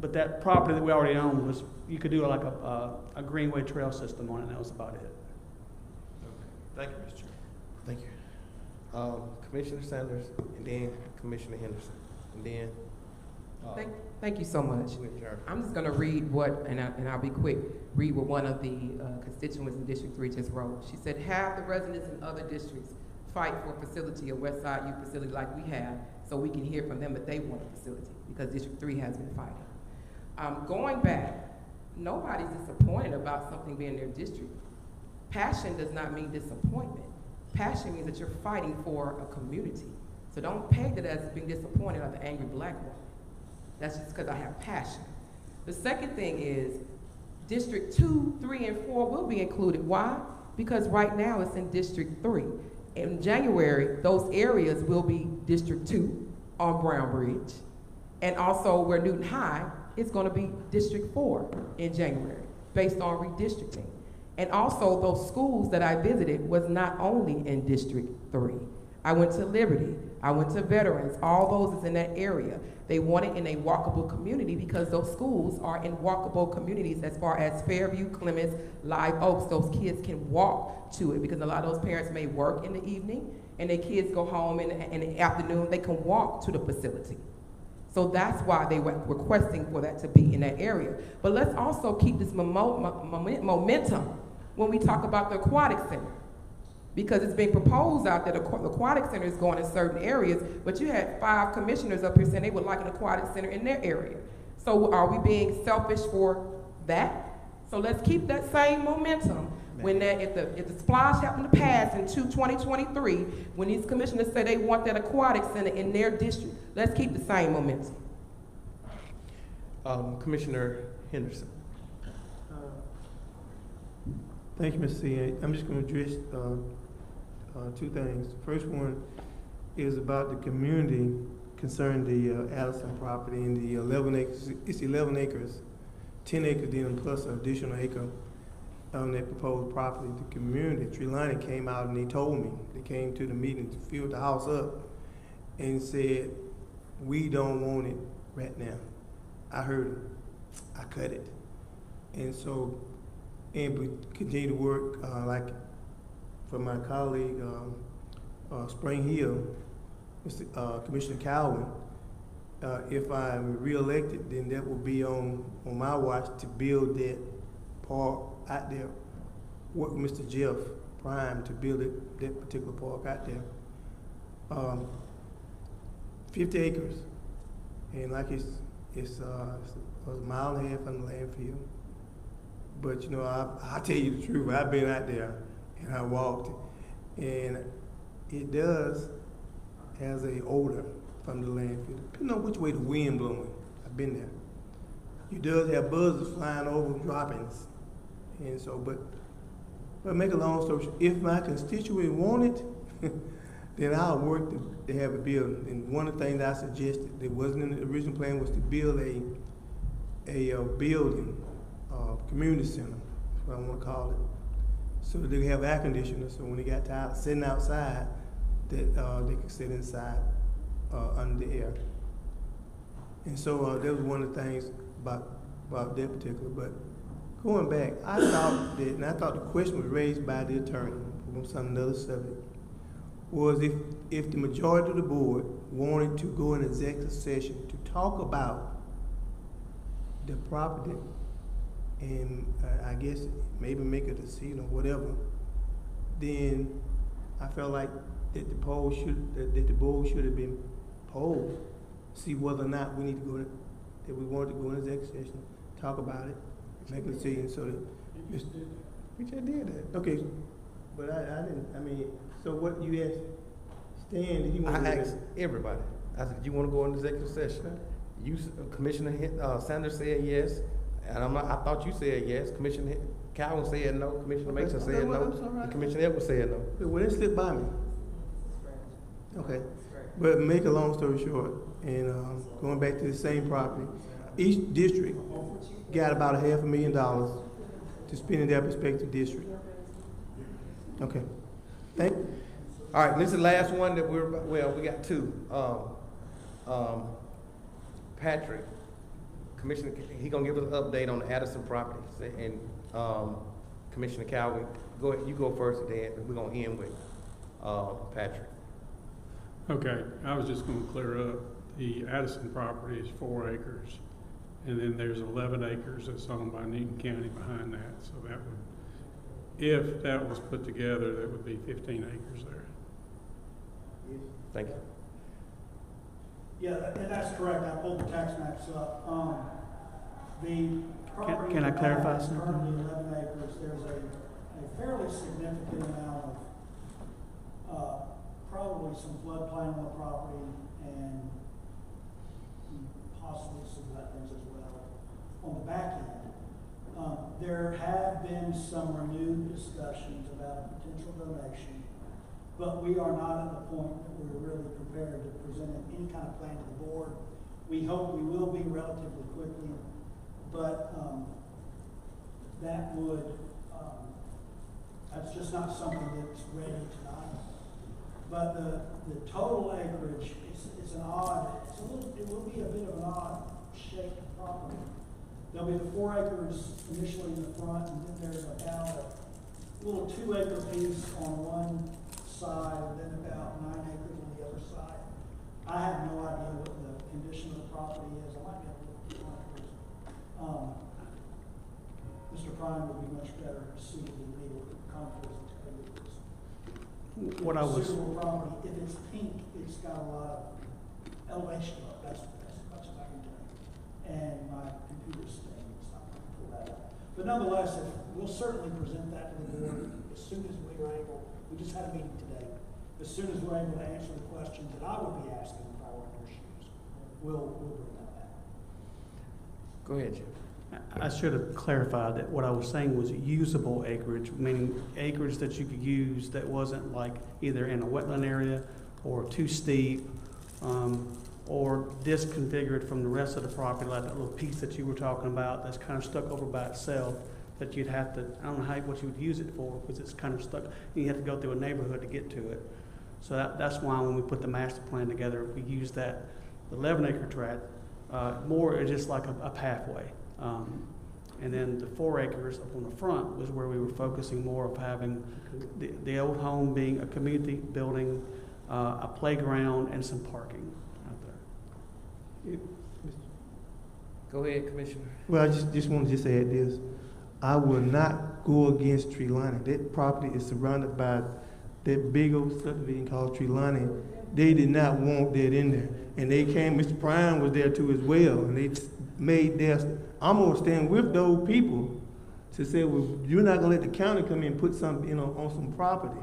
but that property that we already owned was, you could do like a greenway trail system on it, and that was about it. Okay. Thank you, Mr. Chairman. Thank you. Commissioner Sanders, and then Commissioner Henderson, and then Thank you so much. I'm just gonna read what, and I'll be quick, read what one of the constituents in District 3 just wrote. She said, have the residents in other districts fight for a facility, a West Side Youth facility like we have, so we can hear from them that they want a facility, because District 3 has been fighting. Going back, nobody's disappointed about something being their district. Passion does not mean disappointment. Passion means that you're fighting for a community. So don't peg that as being disappointed like the angry black woman. That's just because I have passion. The second thing is District 2, 3, and 4 will be included. Why? Because right now it's in District 3. In January, those areas will be District 2 on Brown Bridge. And also where Newton High, it's going to be District 4 in January, based on redistricting. And also those schools that I visited was not only in District 3. I went to Liberty, I went to Veterans, all those is in that area. They want it in a walkable community because those schools are in walkable communities as far as Fairview, Clements, Live Oaks. Those kids can walk to it because a lot of those parents may work in the evening and their kids go home in the afternoon. They can walk to the facility. So that's why they were requesting for that to be in that area. But let's also keep this momentum when we talk about the aquatic center. Because it's being proposed out that the aquatic center is going in certain areas, but you had 5 commissioners up here saying they would like an aquatic center in their area. So are we being selfish for that? So let's keep that same momentum. When that, if the splash happened to pass in 2023, when these commissioners say they want that aquatic center in their district, let's keep the same momentum. Commissioner Henderson. Thank you, Mr. C. I'm just going to address 2 things. The first one is about the community concerning the Addison property and the 11 acres. It's 11 acres, 10 acres then plus an additional acre on that proposed property. The community, Trelawny, came out and they told me, they came to the meeting to fill the house up and said, we don't want it right now. I heard it. I cut it. And so, and we continue to work like for my colleague, Spring Hill, Mr. Commissioner Calvin. If I'm reelected, then that will be on my watch to build that park out there. Work with Mr. Jeff Prime to build that particular park out there. 50 acres, and like it's a mile and a half from the landfill. But you know, I'll tell you the truth. I've been out there and I walked, and it does has a odor from the landfill. Depending on which way the wind blowing. I've been there. It does have buzzers flying over, droppings, and so. But make a long story short, if my constituent want it, then I'll work to have it built. And one of the things I suggested that wasn't in the original plan was to build a building. Community center, that's what I want to call it, so that they can have air conditioners. So when they got tired of sitting outside, that they can sit inside under the air. And so that was one of the things about that particular. But going back, I thought the question was raised by the attorney on some another subject, was if the majority of the board wanted to go in executive session to talk about the property. And I guess maybe make a decision or whatever, then I felt like that the board should have been polled, see whether or not we need to go that we wanted to go in executive session, talk about it, make a decision. So that we just did that. Okay, but I didn't. I mean, so what you asked Stan? Did you want I asked everybody. I said, "You want to go in executive session?" You, Commissioner Sanders said yes. And I thought you said yes. Commissioner Calvin said no. Commissioner Mason said no. And Commissioner Edwards said no. Okay, well, it slipped by me. Okay. But make a long story short, and going back to the same property, each district got about $500,000 to spend in their respective district. Okay. Thank you. All right, this is the last one that we got 2. Patrick. Commissioner, he gonna give us an update on the Addison property, and Commissioner Calvin, go ahead, you go first, and then we're gonna end with Patrick. Okay, I was just gonna clear up the Addison property is 4 acres. And then there's 11 acres that's owned by Newton County behind that. So that would, if that was put together, that would be 15 acres there. Thank you. Yeah, and that's correct. I pulled the tax maps up. The property. Can I clarify is something? currently 11 acres. There's a fairly significant amount of, probably some floodplain on the property and possibly some wetlands as well on the back end. There have been some renewed discussions about a potential donation, but we are not at the point that we're really prepared to present any kind of plan to the board. We hope we will be relatively quickly, but that would, that's just not something that's ready tonight. But the total acreage, it's an odd, it will be a bit of an odd shaped property. There'll be the 4 acres initially in the front, and then there's about a little 2-acre piece on one side, and then about 9 acres on the other side. I have no idea what the condition of the property is. I might be able to look at contours. Mr. Prime would be much better suited than me with contours and tell you this. What I was, Suitable property, if it's pink, it's got a lot of elevation up. That's as much as I can tell you. And my computer's thing is not going to pull that up. But nonetheless, we'll certainly present that to the board as soon as we are able. We just had a meeting today. As soon as we're able to answer the questions that I would be asking if I were in your shoes, we'll bring that back. Go ahead, Jim. I should have clarified that what I was saying was usable acreage, meaning acreage that you could use that wasn't like either in a wetland area or too steep, or disconfigured from the rest of the property, like that little piece that you were talking about that's kind of stuck over by itself that you'd have to, I don't know what you would use it for because it's kind of stuck. You have to go through a neighborhood to get to it. So that's why when we put the master plan together, we use that 11-acre tract more as just like a pathway. And then the 4 acres up on the front was where we were focusing more of having the old home being a community building, a playground, and some parking out there. Go ahead, Commissioner. Well, I just want to add this. I will not go against tree lining. That property is surrounded by that big old subdivision called tree lining. They did not want that in there. And they came, Mr. Prime was there too as well, and they made their, I'm gonna stand with those people to say, well, you're not gonna let the county come in and put something, on some property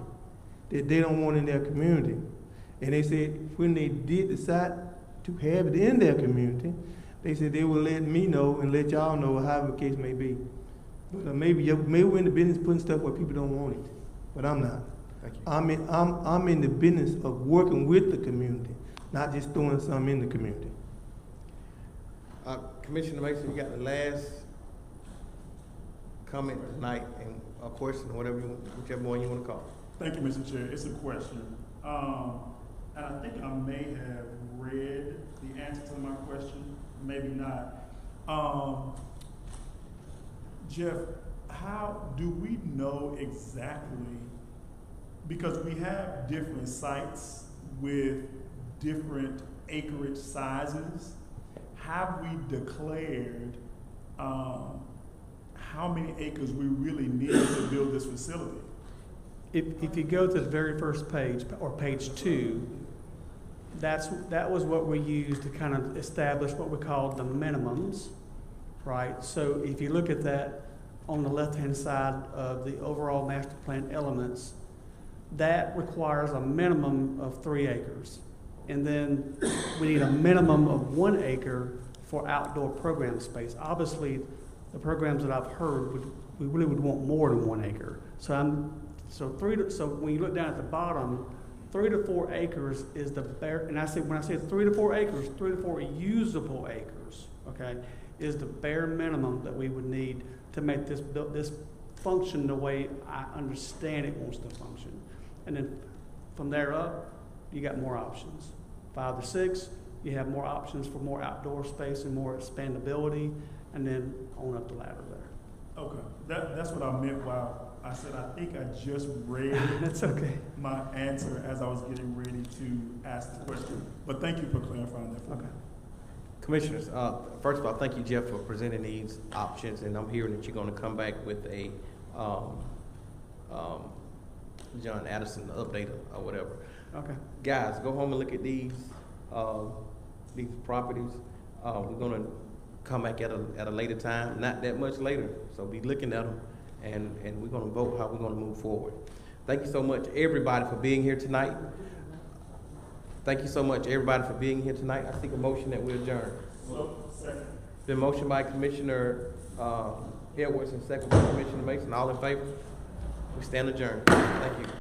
that they don't want in their community. And they said, when they did decide to have it in their community, they said they will let me know and let y'all know however the case may be. But maybe we're in the business of putting stuff where people don't want it, but I'm not. Thank you. I'm in the business of working with the community, not just throwing something in the community. Commissioner Mason, you got the last comment tonight and a question, whichever one you want to call. Thank you, Mr. Chair. It's a question. And I think I may have read the answer to my question, maybe not. Jeff, how do we know exactly, because we have different sites with different acreage sizes, have we declared how many acres we really need to build this facility? If you go to the very first page, or page 2, that was what we used to kind of establish what we call the minimums, right? So if you look at that on the left-hand side of the overall master plan elements, that requires a minimum of 3 acres. And then we need a minimum of 1 acre for outdoor program space. Obviously, the programs that I've heard, we really would want more than 1 acre. So when you look down at the bottom, 3 to 4 acres is the bare, and when I say 3 to 4 acres, 3 to 4 usable acres, okay, is the bare minimum that we would need to make this function the way I understand it wants to function. And then from there up, you got more options. 5 to 6, you have more options for more outdoor space and more expandability, and then on up the ladder there. Okay, that's what I meant I said, I think I just read That's okay. my answer as I was getting ready to ask the question. But thank you for clarifying that for me. Okay. Commissioners, first of all, thank you, Jeff, for presenting these options, and I'm hearing that you're gonna come back with a, John Addison update or whatever. Okay. Guys, go home and look at these properties. We're gonna come back at a later time, not that much later, so be looking at them, and we're gonna vote how we're gonna move forward. Thank you so much, everybody, for being here tonight. Thank you so much, everybody, for being here tonight. I seek a motion that we adjourn. Second. Been motion by Commissioner Edwards and second by Commissioner Mason. All in favor? We stand adjourned. Thank you.